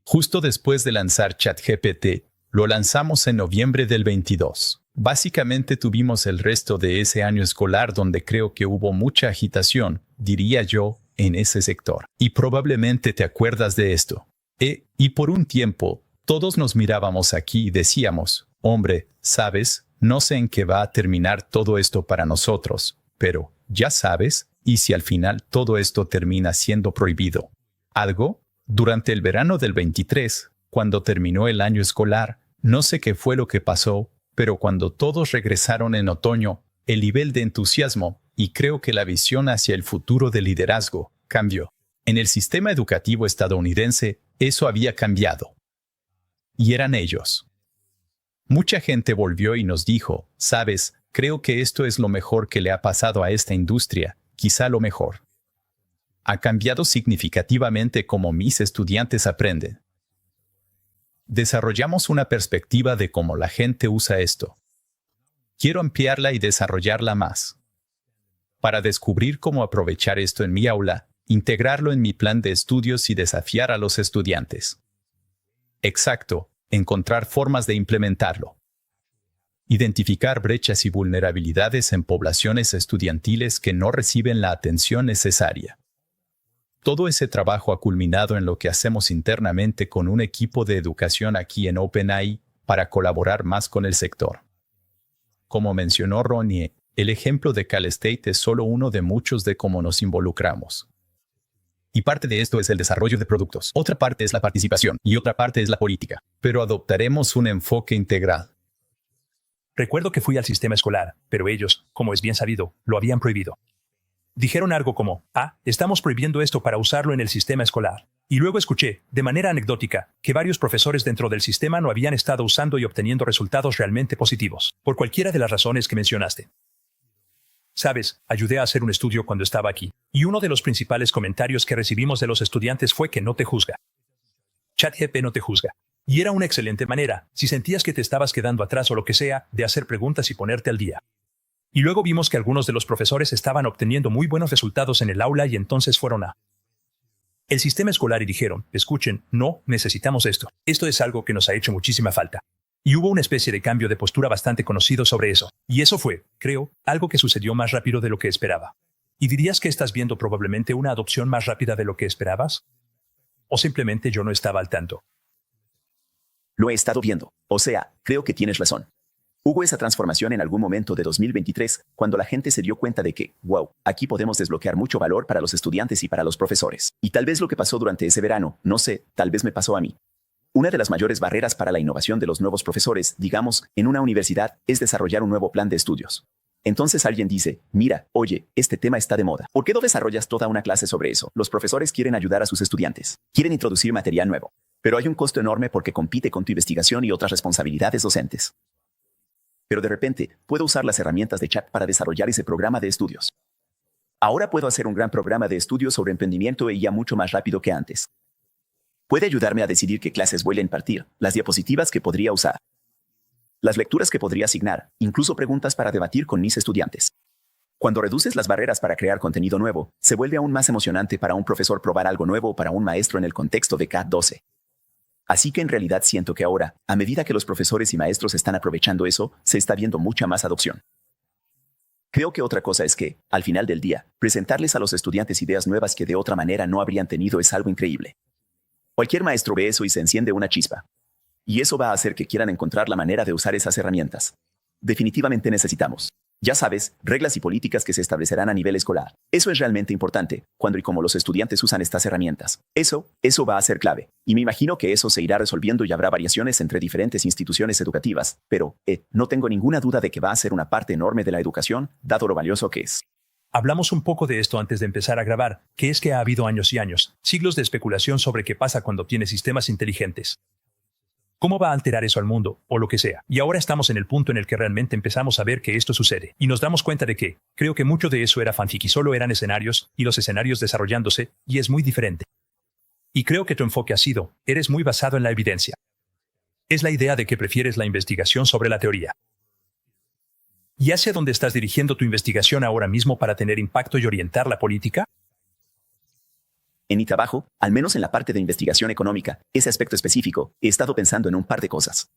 justo después de lanzar ChatGPT, lo lanzamos en noviembre del 22. Básicamente tuvimos el resto de ese año escolar donde creo que hubo mucha agitación, diría yo, en ese sector. Y probablemente te acuerdas de esto. Y por un tiempo, todos nos mirábamos aquí y decíamos, hombre, ¿sabes? No sé en qué va a terminar todo esto para nosotros, pero, ya sabes, ¿y si al final todo esto termina siendo prohibido? ¿Algo? Durante el verano del 23, cuando terminó el año escolar, no sé qué fue lo que pasó, pero cuando todos regresaron en otoño, el nivel de entusiasmo, y creo que la visión hacia el futuro del liderazgo, cambió. En el sistema educativo estadounidense, eso había cambiado. Y eran ellos. Mucha gente volvió y nos dijo, sabes, creo que esto es lo mejor que le ha pasado a esta industria, quizá lo mejor. Ha cambiado significativamente cómo mis estudiantes aprenden. Desarrollamos una perspectiva de cómo la gente usa esto. Quiero ampliarla y desarrollarla más. Para descubrir cómo aprovechar esto en mi aula, integrarlo en mi plan de estudios y desafiar a los estudiantes. Exacto, encontrar formas de implementarlo. Identificar brechas y vulnerabilidades en poblaciones estudiantiles que no reciben la atención necesaria. Todo ese trabajo ha culminado en lo que hacemos internamente con un equipo de educación aquí en OpenAI para colaborar más con el sector. Como mencionó Ronnie, el ejemplo de Cal State es solo uno de muchos de cómo nos involucramos. Y parte de esto es el desarrollo de productos. Otra parte es la participación y otra parte es la política. Pero adoptaremos un enfoque integral. Recuerdo que fui al sistema escolar, pero ellos, como es bien sabido, lo habían prohibido. Dijeron algo como, estamos prohibiendo esto para usarlo en el sistema escolar. Y luego escuché, de manera anecdótica, que varios profesores dentro del sistema no habían estado usando y obteniendo resultados realmente positivos, por cualquiera de las razones que mencionaste. Sabes, ayudé a hacer un estudio cuando estaba aquí, y uno de los principales comentarios que recibimos de los estudiantes fue que no te juzga. ChatGPT no te juzga. Y era una excelente manera, si sentías que te estabas quedando atrás o lo que sea, de hacer preguntas y ponerte al día. Y luego vimos que algunos de los profesores estaban obteniendo muy buenos resultados en el aula y entonces fueron el sistema escolar y dijeron, escuchen, no, necesitamos esto. Esto es algo que nos ha hecho muchísima falta. Y hubo una especie de cambio de postura bastante conocido sobre eso. Y eso fue, creo, algo que sucedió más rápido de lo que esperaba. ¿Y dirías que estás viendo probablemente una adopción más rápida de lo que esperabas? ¿O simplemente yo no estaba al tanto? Lo he estado viendo. O sea, creo que tienes razón. Hubo esa transformación en algún momento de 2023, cuando la gente se dio cuenta de que, wow, aquí podemos desbloquear mucho valor para los estudiantes y para los profesores. Y tal vez lo que pasó durante ese verano, no sé, tal vez me pasó a mí. Una de las mayores barreras para la innovación de los nuevos profesores, digamos, en una universidad, es desarrollar un nuevo plan de estudios. Entonces alguien dice, mira, oye, este tema está de moda. ¿Por qué no desarrollas toda una clase sobre eso? Los profesores quieren ayudar a sus estudiantes. Quieren introducir material nuevo. Pero hay un costo enorme porque compite con tu investigación y otras responsabilidades docentes. Pero de repente, puedo usar las herramientas de chat para desarrollar ese programa de estudios. Ahora puedo hacer un gran programa de estudios sobre emprendimiento y ya mucho más rápido que antes. Puede ayudarme a decidir qué clases voy a impartir, las diapositivas que podría usar, las lecturas que podría asignar, incluso preguntas para debatir con mis estudiantes. Cuando reduces las barreras para crear contenido nuevo, se vuelve aún más emocionante para un profesor probar algo nuevo para un maestro en el contexto de CAT 12. Así que en realidad siento que ahora, a medida que los profesores y maestros están aprovechando eso, se está viendo mucha más adopción. Creo que otra cosa es que, al final del día, presentarles a los estudiantes ideas nuevas que de otra manera no habrían tenido es algo increíble. Cualquier maestro ve eso y se enciende una chispa. Y eso va a hacer que quieran encontrar la manera de usar esas herramientas. Definitivamente necesitamos, ya sabes, reglas y políticas que se establecerán a nivel escolar. Eso es realmente importante, cuando y cómo los estudiantes usan estas herramientas. Eso va a ser clave. Y me imagino que eso se irá resolviendo y habrá variaciones entre diferentes instituciones educativas. Pero, no tengo ninguna duda de que va a ser una parte enorme de la educación, dado lo valioso que es. Hablamos un poco de esto antes de empezar a grabar, que es que ha habido años y años, siglos de especulación sobre qué pasa cuando obtienes sistemas inteligentes. ¿Cómo va a alterar eso al mundo, o lo que sea? Y ahora estamos en el punto en el que realmente empezamos a ver que esto sucede, y nos damos cuenta de que, creo que mucho de eso era fanfic y solo eran escenarios, y los escenarios desarrollándose, y es muy diferente. Y creo que tu enfoque ha sido, eres muy basado en la evidencia. Es la idea de que prefieres la investigación sobre la teoría. ¿Y hacia dónde estás dirigiendo tu investigación ahora mismo para tener impacto y orientar la política? En mi trabajo, al menos en la parte de investigación económica, ese aspecto específico, he estado pensando en un par de cosas.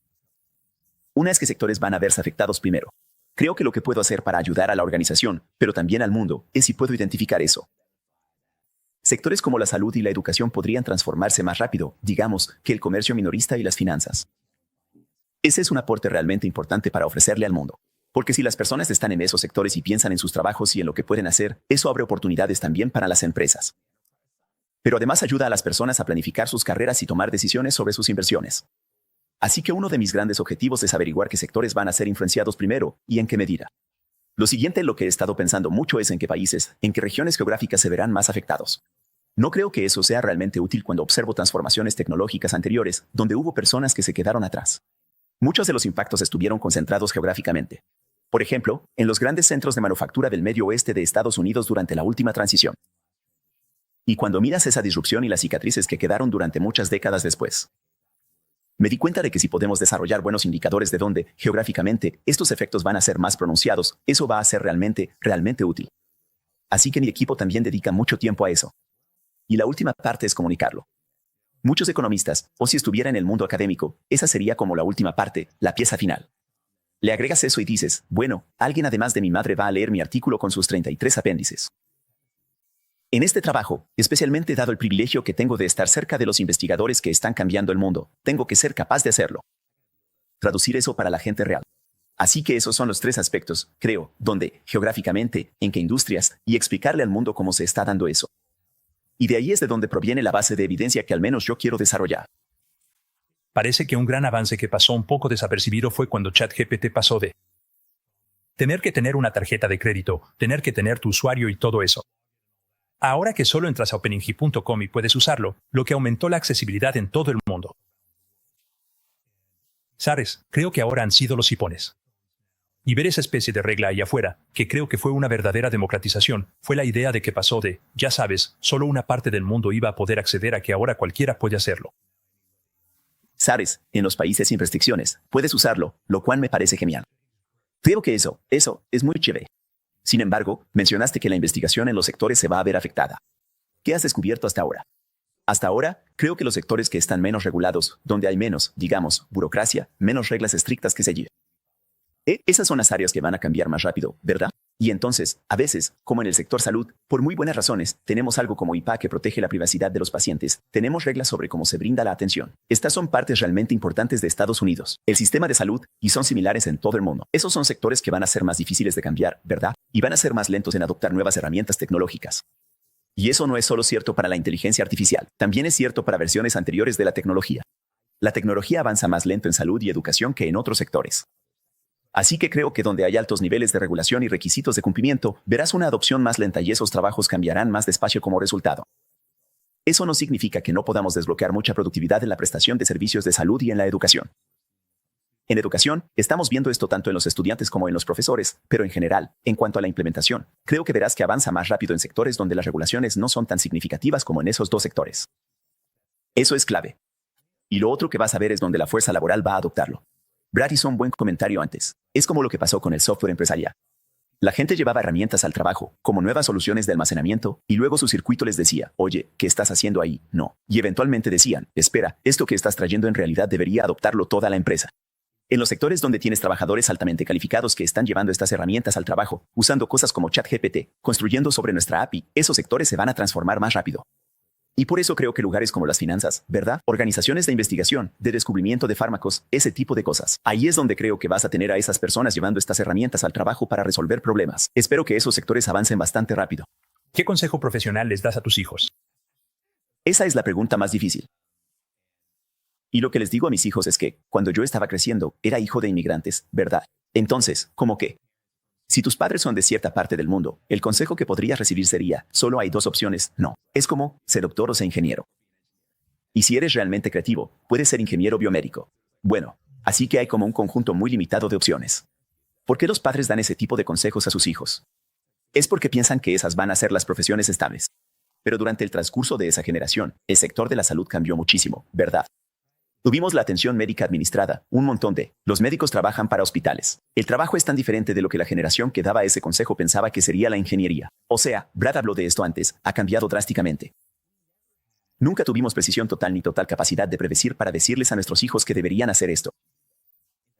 Una es qué sectores van a verse afectados primero. Creo que lo que puedo hacer para ayudar a la organización, pero también al mundo, es si puedo identificar eso. Sectores como la salud y la educación podrían transformarse más rápido, digamos, que el comercio minorista y las finanzas. Ese es un aporte realmente importante para ofrecerle al mundo. Porque si las personas están en esos sectores y piensan en sus trabajos y en lo que pueden hacer, eso abre oportunidades también para las empresas. Pero además ayuda a las personas a planificar sus carreras y tomar decisiones sobre sus inversiones. Así que uno de mis grandes objetivos es averiguar qué sectores van a ser influenciados primero y en qué medida. Lo siguiente en lo que he estado pensando mucho es en qué países, en qué regiones geográficas se verán más afectados. No creo que eso sea realmente útil cuando observo transformaciones tecnológicas anteriores, donde hubo personas que se quedaron atrás. Muchos de los impactos estuvieron concentrados geográficamente. Por ejemplo, en los grandes centros de manufactura del medio oeste de Estados Unidos durante la última transición. Y cuando miras esa disrupción y las cicatrices que quedaron durante muchas décadas después, me di cuenta de que si podemos desarrollar buenos indicadores de dónde, geográficamente, estos efectos van a ser más pronunciados, eso va a ser realmente útil. Así que mi equipo también dedica mucho tiempo a eso. Y la última parte es comunicarlo. Muchos economistas, o si estuviera en el mundo académico, esa sería como la última parte, la pieza final. Le agregas eso y dices, bueno, alguien además de mi madre va a leer mi artículo con sus 33 apéndices. En este trabajo, especialmente dado el privilegio que tengo de estar cerca de los investigadores que están cambiando el mundo, tengo que ser capaz de hacerlo. Traducir eso para la gente real. Así que esos son los 3 aspectos, creo, donde, geográficamente, en qué industrias, y explicarle al mundo cómo se está dando eso. Y de ahí es de donde proviene la base de evidencia que al menos yo quiero desarrollar. Parece que un gran avance que pasó un poco desapercibido fue cuando ChatGPT pasó de tener que tener una tarjeta de crédito, tener que tener tu usuario y todo eso. Ahora que solo entras a OpenAI.com y puedes usarlo, lo que aumentó la accesibilidad en todo el mundo. ¿Sabes? Creo que ahora han sido los hipones. Y ver esa especie de regla ahí afuera, que creo que fue una verdadera democratización, fue la idea de que pasó de, ya sabes, solo una parte del mundo iba a poder acceder a que ahora cualquiera puede hacerlo. ¿Sabes? En los países sin restricciones, puedes usarlo, lo cual me parece genial. Creo que eso es muy chévere. Sin embargo, mencionaste que la investigación en los sectores se va a ver afectada. ¿Qué has descubierto hasta ahora? Hasta ahora, creo que los sectores que están menos regulados, donde hay menos, digamos, burocracia, menos reglas estrictas que seguir. Esas son las áreas que van a cambiar más rápido, ¿verdad? Y entonces, a veces, como en el sector salud, por muy buenas razones, tenemos algo como IPA que protege la privacidad de los pacientes, tenemos reglas sobre cómo se brinda la atención. Estas son partes realmente importantes de Estados Unidos, el sistema de salud, y son similares en todo el mundo. Esos son sectores que van a ser más difíciles de cambiar, ¿verdad? Y van a ser más lentos en adoptar nuevas herramientas tecnológicas. Y eso no es solo cierto para la inteligencia artificial, también es cierto para versiones anteriores de la tecnología. La tecnología avanza más lento en salud y educación que en otros sectores. Así que creo que donde hay altos niveles de regulación y requisitos de cumplimiento, verás una adopción más lenta y esos trabajos cambiarán más despacio como resultado. Eso no significa que no podamos desbloquear mucha productividad en la prestación de servicios de salud y en la educación. En educación, estamos viendo esto tanto en los estudiantes como en los profesores, pero en general, en cuanto a la implementación, creo que verás que avanza más rápido en sectores donde las regulaciones no son tan significativas como en esos 2 sectores. Eso es clave. Y lo otro que vas a ver es donde la fuerza laboral va a adoptarlo. Brad hizo un buen comentario antes. Es como lo que pasó con el software empresarial. La gente llevaba herramientas al trabajo, como nuevas soluciones de almacenamiento, y luego su circuito les decía, oye, ¿qué estás haciendo ahí? No. Y eventualmente decían, espera, esto que estás trayendo en realidad debería adoptarlo toda la empresa. En los sectores donde tienes trabajadores altamente calificados que están llevando estas herramientas al trabajo, usando cosas como ChatGPT, construyendo sobre nuestra API, esos sectores se van a transformar más rápido. Y por eso creo que lugares como las finanzas, ¿verdad? Organizaciones de investigación, de descubrimiento de fármacos, ese tipo de cosas. Ahí es donde creo que vas a tener a esas personas llevando estas herramientas al trabajo para resolver problemas. Espero que esos sectores avancen bastante rápido. ¿Qué consejo profesional les das a tus hijos? Esa es la pregunta más difícil. Y lo que les digo a mis hijos es que, cuando yo estaba creciendo, era hijo de inmigrantes, ¿verdad? Entonces, ¿cómo qué? Si tus padres son de cierta parte del mundo, el consejo que podrías recibir sería, solo hay 2 opciones, no. Es como, ser doctor o ser ingeniero. Y si eres realmente creativo, puedes ser ingeniero biomédico. Bueno, así que hay como un conjunto muy limitado de opciones. ¿Por qué los padres dan ese tipo de consejos a sus hijos? Es porque piensan que esas van a ser las profesiones estables. Pero durante el transcurso de esa generación, el sector de la salud cambió muchísimo, ¿verdad? Tuvimos la atención médica administrada, un montón de. Los médicos trabajan para hospitales. El trabajo es tan diferente de lo que la generación que daba ese consejo pensaba que sería la ingeniería. O sea, Brad habló de esto antes, ha cambiado drásticamente. Nunca tuvimos precisión total ni total capacidad de predecir para decirles a nuestros hijos que deberían hacer esto.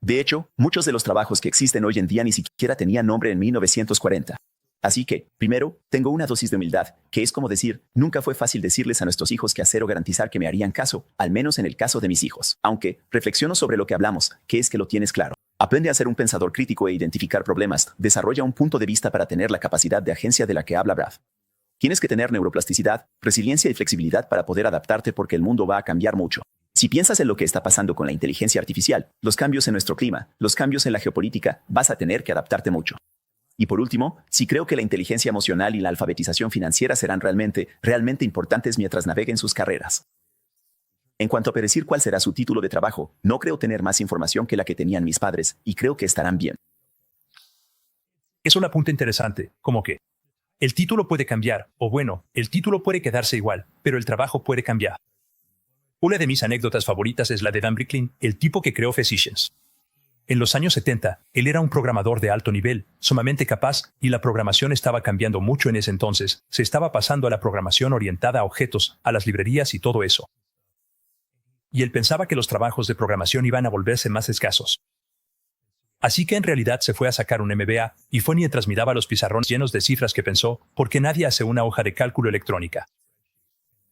De hecho, muchos de los trabajos que existen hoy en día ni siquiera tenían nombre en 1940. Así que, primero, tengo una dosis de humildad, que es como decir, nunca fue fácil decirles a nuestros hijos qué hacer o garantizar que me harían caso, al menos en el caso de mis hijos. Aunque, reflexiono sobre lo que hablamos, que es que lo tienes claro. Aprende a ser un pensador crítico e identificar problemas, desarrolla un punto de vista para tener la capacidad de agencia de la que habla Brad. Tienes que tener neuroplasticidad, resiliencia y flexibilidad para poder adaptarte porque el mundo va a cambiar mucho. Si piensas en lo que está pasando con la inteligencia artificial, los cambios en nuestro clima, los cambios en la geopolítica, vas a tener que adaptarte mucho. Y por último, sí creo que la inteligencia emocional y la alfabetización financiera serán realmente importantes mientras naveguen sus carreras. En cuanto a predecir cuál será su título de trabajo, no creo tener más información que la que tenían mis padres, y creo que estarán bien. Es un apunte interesante, como que el título puede cambiar, o bueno, el título puede quedarse igual, pero el trabajo puede cambiar. Una de mis anécdotas favoritas es la de Dan Bricklin, el tipo que creó Physicians. En los años 70, él era un programador de alto nivel, sumamente capaz, y la programación estaba cambiando mucho en ese entonces. Se estaba pasando a la programación orientada a objetos, a las librerías y todo eso. Y él pensaba que los trabajos de programación iban a volverse más escasos. Así que en realidad se fue a sacar un MBA, y fue mientras miraba los pizarrones llenos de cifras que pensó, ¿por qué nadie hace una hoja de cálculo electrónica?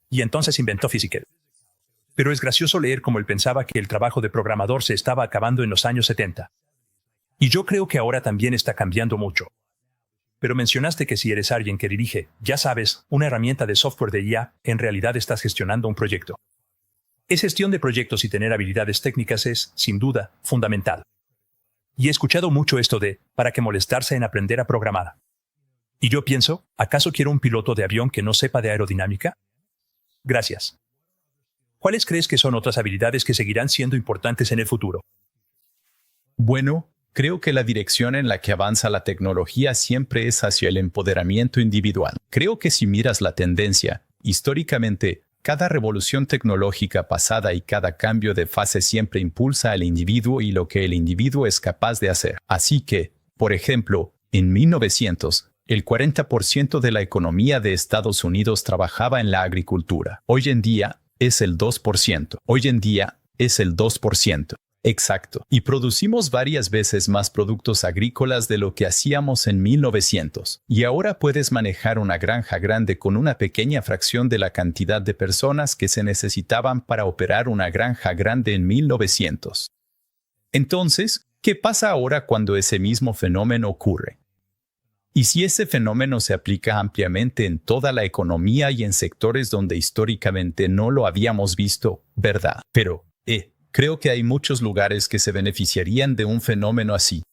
Y entonces inventó Physical. Pero es gracioso leer cómo él pensaba que el trabajo de programador se estaba acabando en los años 70. Y yo creo que ahora también está cambiando mucho. Pero mencionaste que si eres alguien que dirige, ya sabes, una herramienta de software de IA, en realidad estás gestionando un proyecto. Esa gestión de proyectos y tener habilidades técnicas es, sin duda, fundamental. Y he escuchado mucho esto de, ¿para qué molestarse en aprender a programar? Y yo pienso, ¿acaso quiero un piloto de avión que no sepa de aerodinámica? Gracias. ¿Cuáles crees que son otras habilidades que seguirán siendo importantes en el futuro? Bueno, creo que la dirección en la que avanza la tecnología siempre es hacia el empoderamiento individual. Creo que si miras la tendencia, históricamente, cada revolución tecnológica pasada y cada cambio de fase siempre impulsa al individuo y lo que el individuo es capaz de hacer. Así que, por ejemplo, en 1900, el 40% de la economía de Estados Unidos trabajaba en la agricultura. Hoy en día es el 2%. Hoy en día es el 2%. Exacto. Y producimos varias veces más productos agrícolas de lo que hacíamos en 1900. Y ahora puedes manejar una granja grande con una pequeña fracción de la cantidad de personas que se necesitaban para operar una granja grande en 1900. Entonces, ¿qué pasa ahora cuando ese mismo fenómeno ocurre? Y si ese fenómeno se aplica ampliamente en toda la economía y en sectores donde históricamente no lo habíamos visto, ¿verdad? Pero, creo que hay muchos lugares que se beneficiarían de un fenómeno así.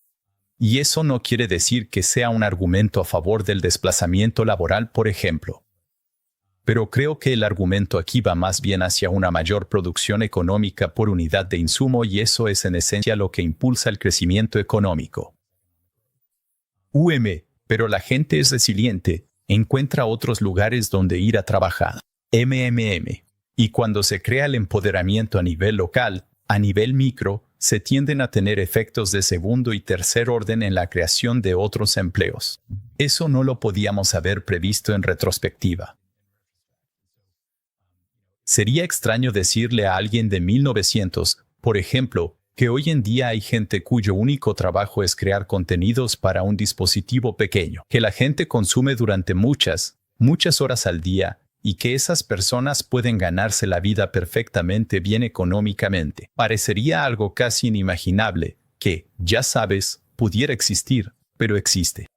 Y eso no quiere decir que sea un argumento a favor del desplazamiento laboral, por ejemplo. Pero creo que el argumento aquí va más bien hacia una mayor producción económica por unidad de insumo y eso es en esencia lo que impulsa el crecimiento económico. Pero la gente es resiliente, encuentra otros lugares donde ir a trabajar. Y cuando se crea el empoderamiento a nivel local, a nivel micro, se tienden a tener efectos de segundo y tercer orden en la creación de otros empleos. Eso no lo podíamos haber previsto en retrospectiva. Sería extraño decirle a alguien de 1900, por ejemplo, que hoy en día hay gente cuyo único trabajo es crear contenidos para un dispositivo pequeño, que la gente consume durante muchas horas al día, y que esas personas pueden ganarse la vida perfectamente bien económicamente. Parecería algo casi inimaginable que, ya sabes, pudiera existir, pero existe.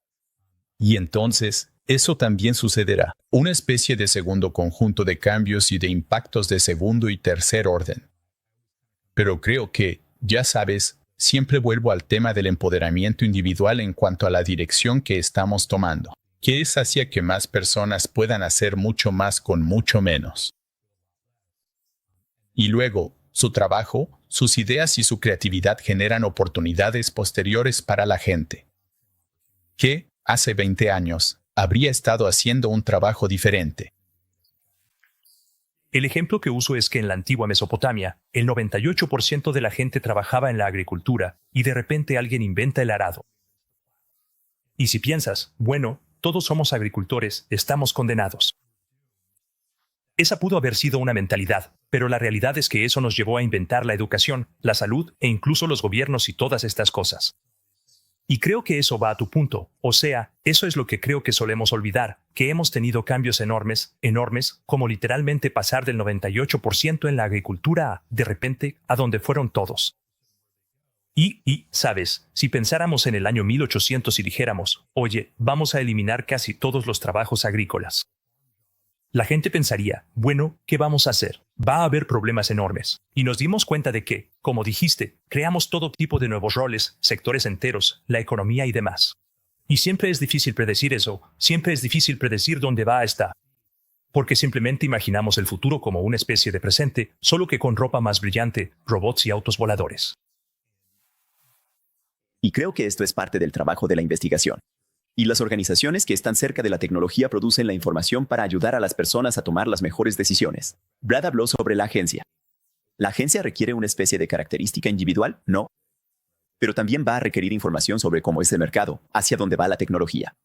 Y entonces, eso también sucederá. Una especie de segundo conjunto de cambios y de impactos de segundo y tercer orden. Pero creo que, ya sabes, siempre vuelvo al tema del empoderamiento individual en cuanto a la dirección que estamos tomando, que es hacia que más personas puedan hacer mucho más con mucho menos. Y luego, su trabajo, sus ideas y su creatividad generan oportunidades posteriores para la gente, que, hace 20 años, habría estado haciendo un trabajo diferente. El ejemplo que uso es que en la antigua Mesopotamia, el 98% de la gente trabajaba en la agricultura y de repente alguien inventa el arado. Y si piensas, bueno, todos somos agricultores, estamos condenados. Esa pudo haber sido una mentalidad, pero la realidad es que eso nos llevó a inventar la educación, la salud e incluso los gobiernos y todas estas cosas. Y creo que eso va a tu punto, o sea, eso es lo que creo que solemos olvidar, que hemos tenido cambios enormes, como literalmente pasar del 98% en la agricultura a, de repente, a donde fueron todos. Y, sabes, si pensáramos en el año 1800 y dijéramos, oye, vamos a eliminar casi todos los trabajos agrícolas. La gente pensaría, bueno, ¿qué vamos a hacer? Va a haber problemas enormes. Y nos dimos cuenta de que, como dijiste, creamos todo tipo de nuevos roles, sectores enteros, la economía y demás. Y siempre es difícil predecir eso, siempre es difícil predecir dónde va a estar. Porque simplemente imaginamos el futuro como una especie de presente, solo que con ropa más brillante, robots y autos voladores. Y creo que esto es parte del trabajo de la investigación. Y las organizaciones que están cerca de la tecnología producen la información para ayudar a las personas a tomar las mejores decisiones. Brad habló sobre la agencia. ¿La agencia requiere una especie de característica individual? No. Pero también va a requerir información sobre cómo es el mercado, hacia dónde va la tecnología.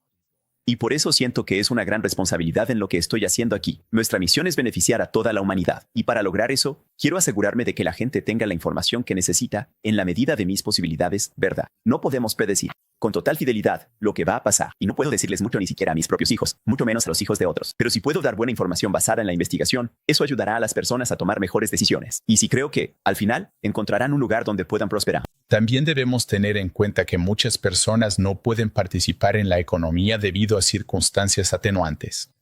Y por eso siento que es una gran responsabilidad en lo que estoy haciendo aquí. Nuestra misión es beneficiar a toda la humanidad. Y para lograr eso, quiero asegurarme de que la gente tenga la información que necesita en la medida de mis posibilidades, ¿verdad? No podemos predecir con total fidelidad lo que va a pasar. Y no puedo decirles mucho ni siquiera a mis propios hijos, mucho menos a los hijos de otros. Pero si puedo dar buena información basada en la investigación, eso ayudará a las personas a tomar mejores decisiones. Y sí creo que, al final, encontrarán un lugar donde puedan prosperar. También debemos tener en cuenta que muchas personas no pueden participar en la economía debido a circunstancias atenuantes.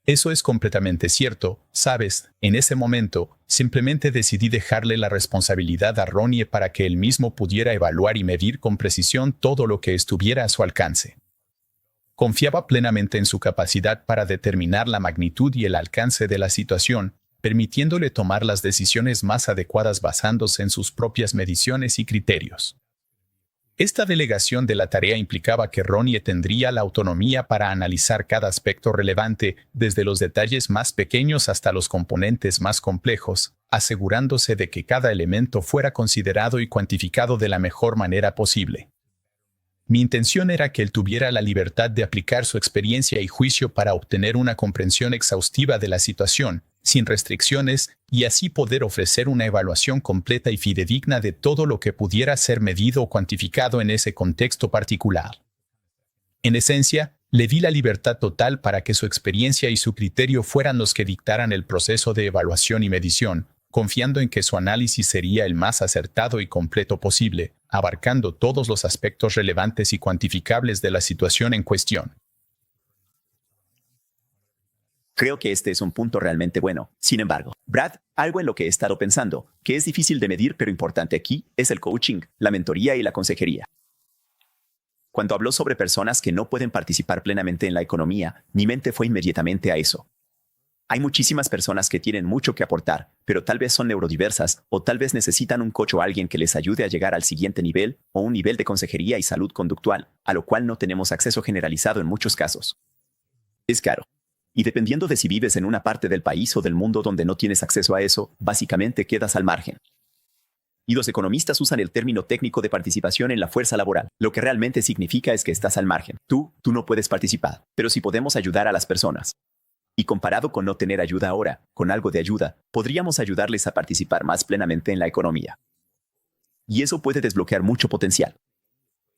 Eso es completamente cierto, ¿sabes? En ese momento, simplemente decidí dejarle la responsabilidad a Ronnie para que él mismo pudiera evaluar y medir con precisión todo lo que estuviera a su alcance. Confiaba plenamente en su capacidad para determinar la magnitud y el alcance de la situación, permitiéndole tomar las decisiones más adecuadas basándose en sus propias mediciones y criterios. Esta delegación de la tarea implicaba que Ronnie tendría la autonomía para analizar cada aspecto relevante, desde los detalles más pequeños hasta los componentes más complejos, asegurándose de que cada elemento fuera considerado y cuantificado de la mejor manera posible. Mi intención era que él tuviera la libertad de aplicar su experiencia y juicio para obtener una comprensión exhaustiva de la situación, sin restricciones, y así poder ofrecer una evaluación completa y fidedigna de todo lo que pudiera ser medido o cuantificado en ese contexto particular. En esencia, le di la libertad total para que su experiencia y su criterio fueran los que dictaran el proceso de evaluación y medición, confiando en que su análisis sería el más acertado y completo posible, abarcando todos los aspectos relevantes y cuantificables de la situación en cuestión. Creo que este es un punto realmente bueno. Sin embargo, Brad, algo en lo que he estado pensando, que es difícil de medir pero importante aquí, es el coaching, la mentoría y la consejería. Cuando habló sobre personas que no pueden participar plenamente en la economía, mi mente fue inmediatamente a eso. Hay muchísimas personas que tienen mucho que aportar, pero tal vez son neurodiversas o tal vez necesitan un coach o alguien que les ayude a llegar al siguiente nivel o un nivel de consejería y salud conductual, a lo cual no tenemos acceso generalizado en muchos casos. Es caro. Y dependiendo de si vives en una parte del país o del mundo donde no tienes acceso a eso, básicamente quedas al margen. Y los economistas usan el término técnico de participación en la fuerza laboral. Lo que realmente significa es que estás al margen. Tú no puedes participar, pero si podemos ayudar a las personas. Y comparado con no tener ayuda ahora, con algo de ayuda, podríamos ayudarles a participar más plenamente en la economía. Y eso puede desbloquear mucho potencial.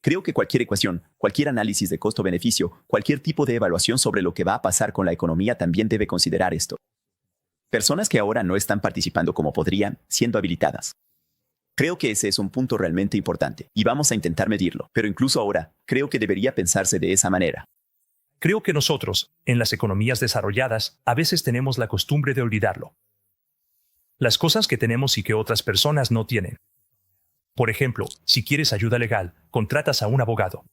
Creo que cualquier ecuación, cualquier análisis de costo-beneficio, cualquier tipo de evaluación sobre lo que va a pasar con la economía también debe considerar esto. Personas que ahora no están participando como podrían, siendo habilitadas. Creo que ese es un punto realmente importante, y vamos a intentar medirlo, pero incluso ahora, creo que debería pensarse de esa manera. Creo que nosotros, en las economías desarrolladas, a veces tenemos la costumbre de olvidarlo. Las cosas que tenemos y que otras personas no tienen. Por ejemplo, si quieres ayuda legal, contratas a un abogado.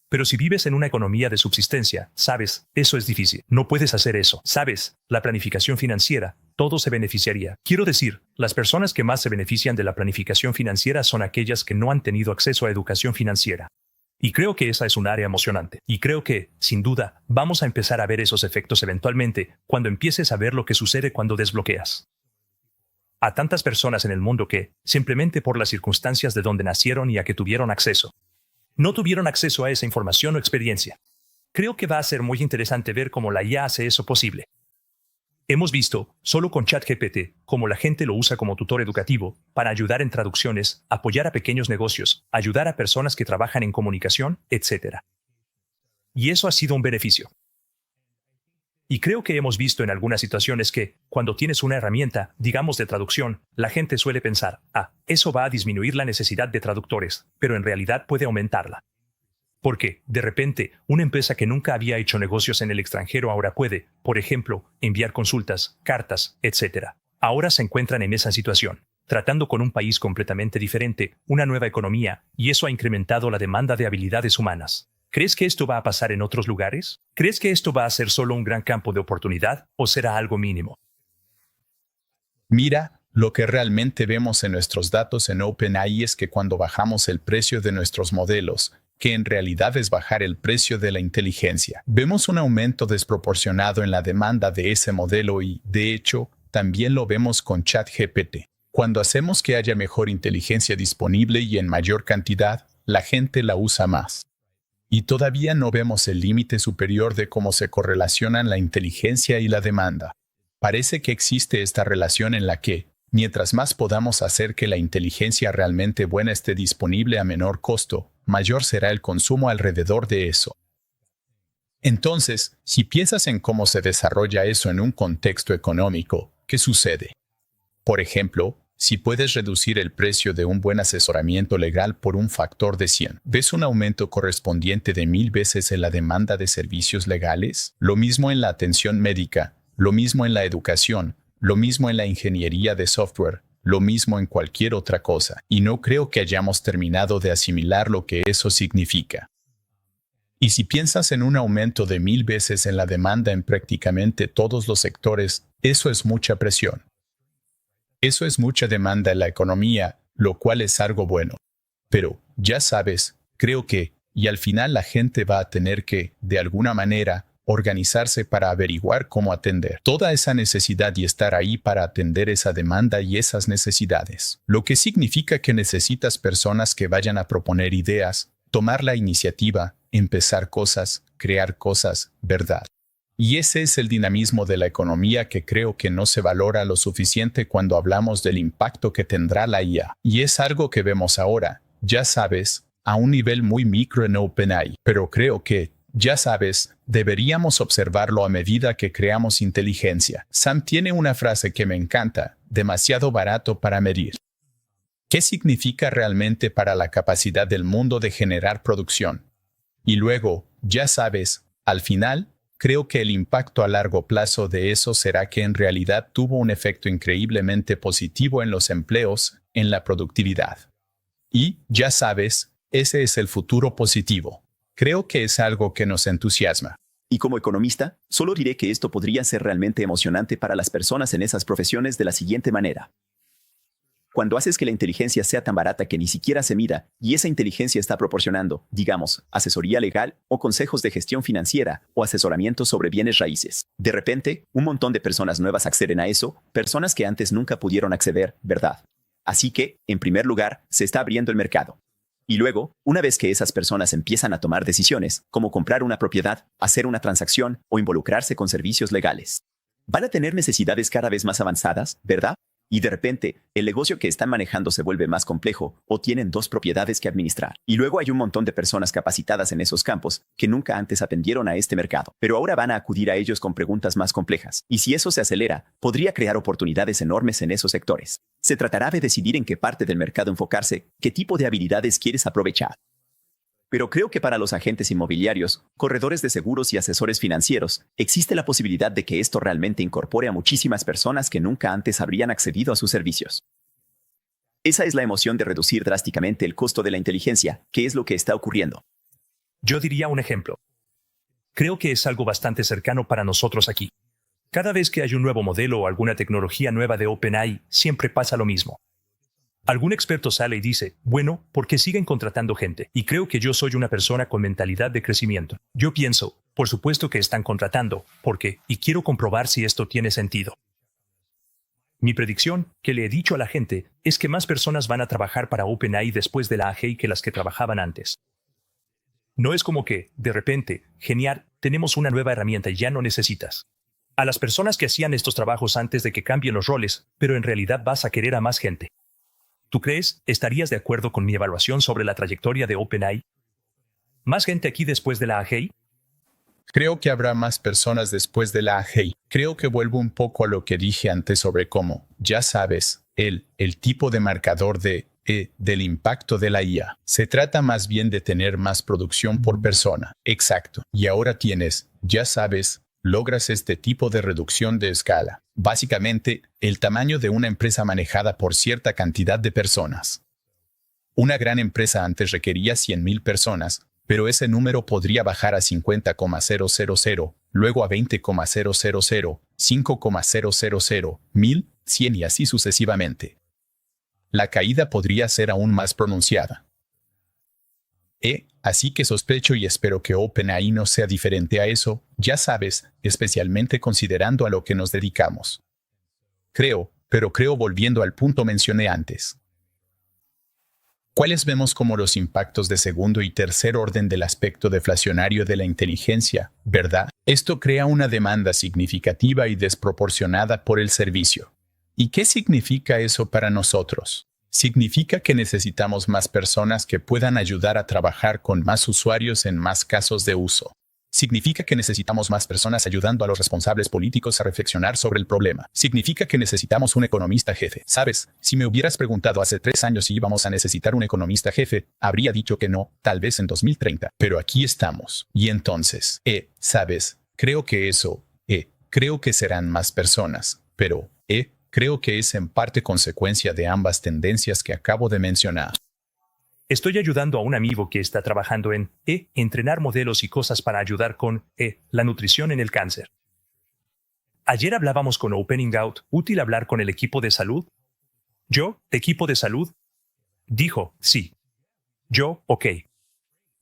Pero si vives en una economía de subsistencia, sabes, eso es difícil. No puedes hacer eso. Sabes, la planificación financiera, todo se beneficiaría. Quiero decir, las personas que más se benefician de la planificación financiera son aquellas que no han tenido acceso a educación financiera. Y creo que esa es un área emocionante. Y creo que, sin duda, vamos a empezar a ver esos efectos eventualmente cuando empieces a ver lo que sucede cuando desbloqueas a tantas personas en el mundo que, simplemente por las circunstancias de donde nacieron y a que tuvieron acceso, no tuvieron acceso a esa información o experiencia. Creo que va a ser muy interesante ver cómo la IA hace eso posible. Hemos visto, solo con ChatGPT, cómo la gente lo usa como tutor educativo para ayudar en traducciones, apoyar a pequeños negocios, ayudar a personas que trabajan en comunicación, etc. Y eso ha sido un beneficio. Y creo que hemos visto en algunas situaciones que, cuando tienes una herramienta, digamos de traducción, la gente suele pensar, eso va a disminuir la necesidad de traductores, pero en realidad puede aumentarla. Porque, de repente, una empresa que nunca había hecho negocios en el extranjero ahora puede, por ejemplo, enviar consultas, cartas, etc. Ahora se encuentran en esa situación. tratando con un país completamente diferente, una nueva economía, y eso ha incrementado la demanda de habilidades humanas. ¿Crees que esto va a pasar en otros lugares? ¿Crees que esto va a ser solo un gran campo de oportunidad o será algo mínimo? Mira, lo que realmente vemos en nuestros datos en OpenAI es que cuando bajamos el precio de nuestros modelos, que en realidad es bajar el precio de la inteligencia, vemos un aumento desproporcionado en la demanda de ese modelo y, de hecho, también lo vemos con ChatGPT. Cuando hacemos que haya mejor inteligencia disponible y en mayor cantidad, la gente la usa más. Y todavía no vemos el límite superior de cómo se correlacionan la inteligencia y la demanda. Parece que existe esta relación en la que, mientras más podamos hacer que la inteligencia realmente buena esté disponible a menor costo, mayor será el consumo alrededor de eso. Entonces, si piensas en cómo se desarrolla eso en un contexto económico, ¿qué sucede? Por ejemplo, si puedes reducir el precio de un buen asesoramiento legal por un factor de 100, ¿ves un aumento correspondiente de 1000 veces en la demanda de servicios legales? Lo mismo en la atención médica, lo mismo en la educación, lo mismo en la ingeniería de software, lo mismo en cualquier otra cosa. Y no creo que hayamos terminado de asimilar lo que eso significa. Y si piensas en un aumento de 1000 veces en la demanda en prácticamente todos los sectores, eso es mucha presión. Eso es mucha demanda en la economía, lo cual es algo bueno. Pero, ya sabes, creo que, y al final la gente va a tener que, de alguna manera, organizarse para averiguar cómo atender toda esa necesidad y estar ahí para atender esa demanda y esas necesidades. Lo que significa que necesitas personas que vayan a proponer ideas, tomar la iniciativa, empezar cosas, crear cosas, ¿verdad? Y ese es el dinamismo de la economía que creo que no se valora lo suficiente cuando hablamos del impacto que tendrá la IA. Y es algo que vemos ahora, ya sabes, a un nivel muy micro en OpenAI. Pero creo que, ya sabes, deberíamos observarlo a medida que creamos inteligencia. Sam tiene una frase que me encanta, demasiado barato para medir. ¿Qué significa realmente para la capacidad del mundo de generar producción? Y luego, ya sabes, al final, creo que el impacto a largo plazo de eso será que en realidad tuvo un efecto increíblemente positivo en los empleos, en la productividad. Y, ya sabes, ese es el futuro positivo. Creo que es algo que nos entusiasma. Y como economista, solo diré que esto podría ser realmente emocionante para las personas en esas profesiones de la siguiente manera. Cuando haces que la inteligencia sea tan barata que ni siquiera se mida, y esa inteligencia está proporcionando, digamos, asesoría legal o consejos de gestión financiera o asesoramiento sobre bienes raíces. De repente, un montón de personas nuevas acceden a eso, personas que antes nunca pudieron acceder, ¿verdad? Así que, en primer lugar, se está abriendo el mercado. Y luego, una vez que esas personas empiezan a tomar decisiones, como comprar una propiedad, hacer una transacción o involucrarse con servicios legales, van a tener necesidades cada vez más avanzadas, ¿verdad? Y de repente, el negocio que están manejando se vuelve más complejo o tienen 2 propiedades que administrar. Y luego hay un montón de personas capacitadas en esos campos que nunca antes atendieron a este mercado, pero ahora van a acudir a ellos con preguntas más complejas. Y si eso se acelera, podría crear oportunidades enormes en esos sectores. Se tratará de decidir en qué parte del mercado enfocarse, qué tipo de habilidades quieres aprovechar. Pero creo que para los agentes inmobiliarios, corredores de seguros y asesores financieros, existe la posibilidad de que esto realmente incorpore a muchísimas personas que nunca antes habrían accedido a sus servicios. Esa es la emoción de reducir drásticamente el costo de la inteligencia, que es lo que está ocurriendo. Yo diría un ejemplo. Creo que es algo bastante cercano para nosotros aquí. Cada vez que hay un nuevo modelo o alguna tecnología nueva de OpenAI, siempre pasa lo mismo. Algún experto sale y dice, bueno, ¿por qué siguen contratando gente? Y creo que yo soy una persona con mentalidad de crecimiento. Yo pienso, por supuesto que están contratando, porque, y quiero comprobar si esto tiene sentido. Mi predicción, que le he dicho a la gente, es que más personas van a trabajar para OpenAI después de la AGI que las que trabajaban antes. No es como que, de repente, genial, tenemos una nueva herramienta y ya no necesitas a las personas que hacían estos trabajos antes de que cambien los roles, pero en realidad vas a querer a más gente. ¿Tú crees? ¿Estarías de acuerdo con mi evaluación sobre la trayectoria de OpenAI? ¿Más gente aquí después de la AGI? Creo que habrá más personas después de la AGI. Creo que vuelvo un poco a lo que dije antes sobre cómo, ya sabes, el tipo de marcador del impacto de la IA. Se trata más bien de tener más producción por persona. Exacto. Y ahora tienes, ya sabes, logras este tipo de reducción de escala. Básicamente, el tamaño de una empresa manejada por cierta cantidad de personas. Una gran empresa antes requería 100.000 personas, pero ese número podría bajar a 50,000, luego a 20,000, 5,000, 1.000, 100 y así sucesivamente. La caída podría ser aún más pronunciada. Así que sospecho y espero que OpenAI no sea diferente a eso, ya sabes, especialmente considerando a lo que nos dedicamos. Creo volviendo al punto mencioné antes. ¿Cuáles vemos como los impactos de segundo y tercer orden del aspecto deflacionario de la inteligencia, verdad? Esto crea una demanda significativa y desproporcionada por el servicio. ¿Y qué significa eso para nosotros? Significa que necesitamos más personas que puedan ayudar a trabajar con más usuarios en más casos de uso. Significa que necesitamos más personas ayudando a los responsables políticos a reflexionar sobre el problema. Significa que necesitamos un economista jefe. ¿Sabes? Si me hubieras preguntado hace 3 años si íbamos a necesitar un economista jefe, habría dicho que no, tal vez en 2030. Pero aquí estamos. Y entonces, ¿sabes? Creo que serán más personas. Pero, creo que es en parte consecuencia de ambas tendencias que acabo de mencionar. Estoy ayudando a un amigo que está trabajando en entrenar modelos y cosas para ayudar con la nutrición en el cáncer. Ayer hablábamos con Opening Out, útil hablar con el equipo de salud. Yo, equipo de salud, dijo, sí. Yo, ok.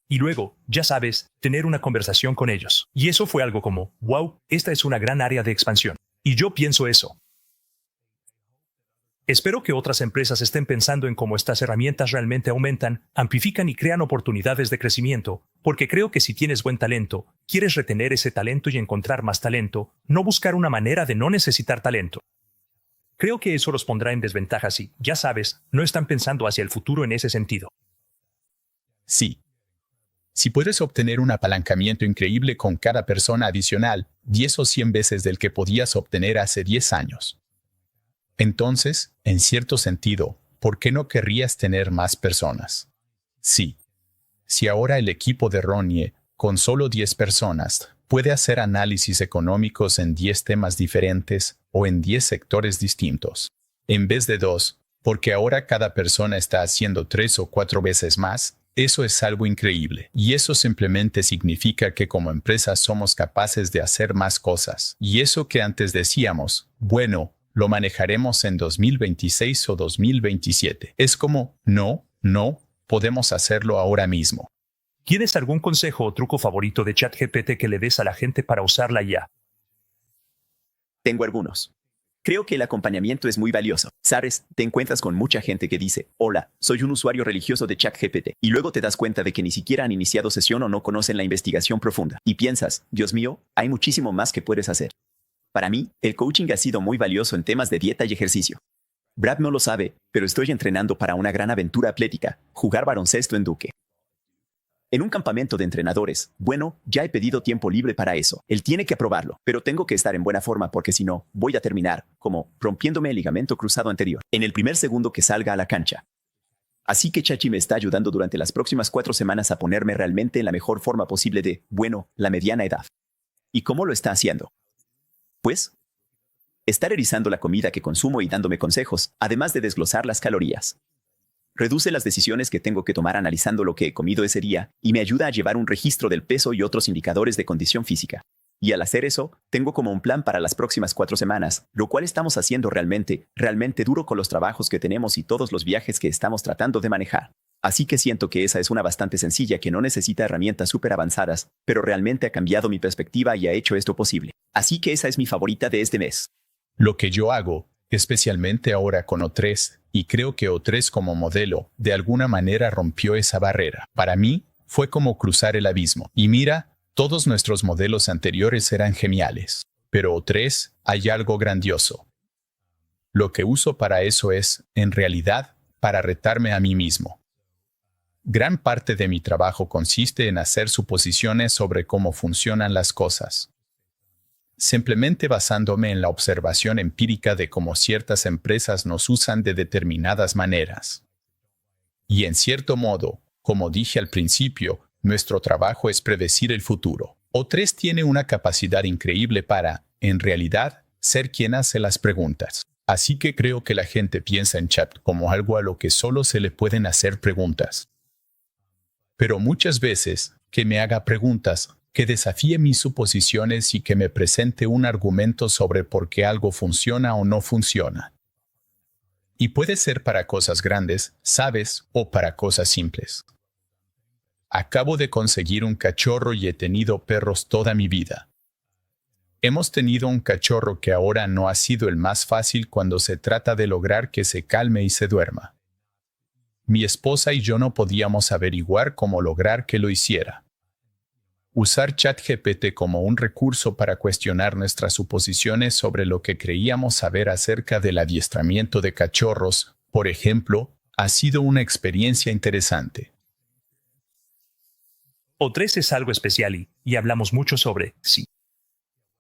Y luego, ya sabes, tener una conversación con ellos. Y eso fue algo como, wow, esta es una gran área de expansión. Y yo pienso eso. Espero que otras empresas estén pensando en cómo estas herramientas realmente aumentan, amplifican y crean oportunidades de crecimiento, porque creo que si tienes buen talento, quieres retener ese talento y encontrar más talento, no buscar una manera de no necesitar talento. Creo que eso los pondrá en desventaja si, ya sabes, no están pensando hacia el futuro en ese sentido. Sí. Si puedes obtener un apalancamiento increíble con cada persona adicional, 10 o 100 veces del que podías obtener hace 10 años. Entonces, en cierto sentido, ¿por qué no querrías tener más personas? Sí. Si ahora el equipo de Ronnie, con solo 10 personas, puede hacer análisis económicos en 10 temas diferentes o en 10 sectores distintos, en vez de 2, porque ahora cada persona está haciendo 3 o 4 veces más, eso es algo increíble. Y eso simplemente significa que como empresa somos capaces de hacer más cosas. Y eso que antes decíamos, bueno, lo manejaremos en 2026 o 2027. Es como, no, podemos hacerlo ahora mismo. ¿Tienes algún consejo o truco favorito de ChatGPT que le des a la gente para usarla ya? Tengo algunos. Creo que el acompañamiento es muy valioso. Sabes, te encuentras con mucha gente que dice, hola, soy un usuario religioso de ChatGPT, y luego te das cuenta de que ni siquiera han iniciado sesión o no conocen la investigación profunda. Y piensas, Dios mío, hay muchísimo más que puedes hacer. Para mí, el coaching ha sido muy valioso en temas de dieta y ejercicio. Brad no lo sabe, pero estoy entrenando para una gran aventura atlética, jugar baloncesto en Duque. En un campamento de entrenadores, bueno, ya he pedido tiempo libre para eso. Él tiene que aprobarlo, pero tengo que estar en buena forma porque si no, voy a terminar, como, rompiéndome el ligamento cruzado anterior, en el primer segundo que salga a la cancha. Así que Chachi me está ayudando durante las próximas 4 semanas a ponerme realmente en la mejor forma posible de, bueno, la mediana edad. ¿Y cómo lo está haciendo? Pues, estar erizando la comida que consumo y dándome consejos, además de desglosar las calorías. Reduce las decisiones que tengo que tomar analizando lo que he comido ese día y me ayuda a llevar un registro del peso y otros indicadores de condición física. Y al hacer eso, tengo como un plan para las próximas 4 semanas, lo cual estamos haciendo realmente duro con los trabajos que tenemos y todos los viajes que estamos tratando de manejar. Así que siento que esa es una bastante sencilla que no necesita herramientas súper avanzadas, pero realmente ha cambiado mi perspectiva y ha hecho esto posible. Así que esa es mi favorita de este mes. Lo que yo hago, especialmente ahora con O3, y creo que O3 como modelo, de alguna manera rompió esa barrera. Para mí, fue como cruzar el abismo. Y mira, todos nuestros modelos anteriores eran geniales. Pero O3, hay algo grandioso. Lo que uso para eso es, en realidad, para retarme a mí mismo. Gran parte de mi trabajo consiste en hacer suposiciones sobre cómo funcionan las cosas. Simplemente basándome en la observación empírica de cómo ciertas empresas nos usan de determinadas maneras. Y en cierto modo, como dije al principio, nuestro trabajo es predecir el futuro. O3 tiene una capacidad increíble para, en realidad, ser quien hace las preguntas. Así que creo que la gente piensa en chat como algo a lo que solo se le pueden hacer preguntas. Pero muchas veces, que me haga preguntas, que desafíe mis suposiciones y que me presente un argumento sobre por qué algo funciona o no funciona. Y puede ser para cosas grandes, ¿sabes? O para cosas simples. Acabo de conseguir un cachorro y he tenido perros toda mi vida. Hemos tenido un cachorro que ahora no ha sido el más fácil cuando se trata de lograr que se calme y se duerma. Mi esposa y yo no podíamos averiguar cómo lograr que lo hiciera. Usar ChatGPT como un recurso para cuestionar nuestras suposiciones sobre lo que creíamos saber acerca del adiestramiento de cachorros, por ejemplo, ha sido una experiencia interesante. O3 es algo especial y hablamos mucho sobre sí.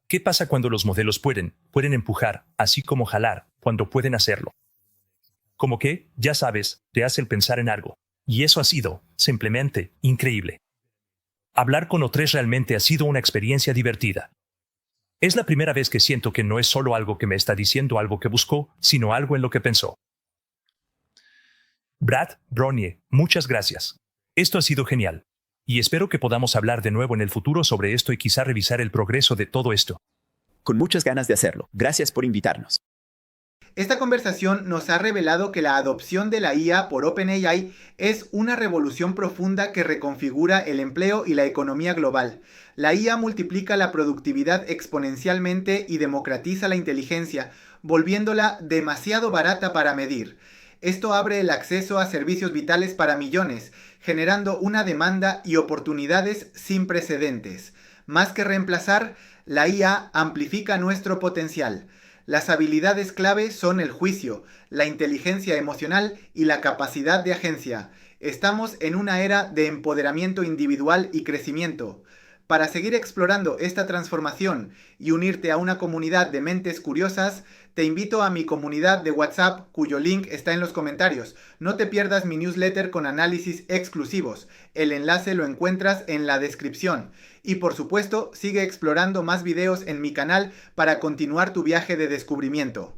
¿Qué pasa cuando los modelos pueden empujar, así como jalar, cuando pueden hacerlo? Como que, ya sabes, te hace el pensar en algo. Y eso ha sido, simplemente, increíble. Hablar con O3 realmente ha sido una experiencia divertida. Es la primera vez que siento que no es solo algo que me está diciendo algo que buscó, sino algo en lo que pensó. Brad, Bronier, muchas gracias. Esto ha sido genial. Y espero que podamos hablar de nuevo en el futuro sobre esto y quizá revisar el progreso de todo esto. Con muchas ganas de hacerlo. Gracias por invitarnos. Esta conversación nos ha revelado que la adopción de la IA por OpenAI es una revolución profunda que reconfigura el empleo y la economía global. La IA multiplica la productividad exponencialmente y democratiza la inteligencia, volviéndola demasiado barata para medir. Esto abre el acceso a servicios vitales para millones, generando una demanda y oportunidades sin precedentes. Más que reemplazar, la IA amplifica nuestro potencial. Las habilidades clave son el juicio, la inteligencia emocional y la capacidad de agencia. Estamos en una era de empoderamiento individual y crecimiento. Para seguir explorando esta transformación y unirte a una comunidad de mentes curiosas, te invito a mi comunidad de WhatsApp, cuyo link está en los comentarios. No te pierdas mi newsletter con análisis exclusivos. El enlace lo encuentras en la descripción. Y por supuesto, sigue explorando más videos en mi canal para continuar tu viaje de descubrimiento.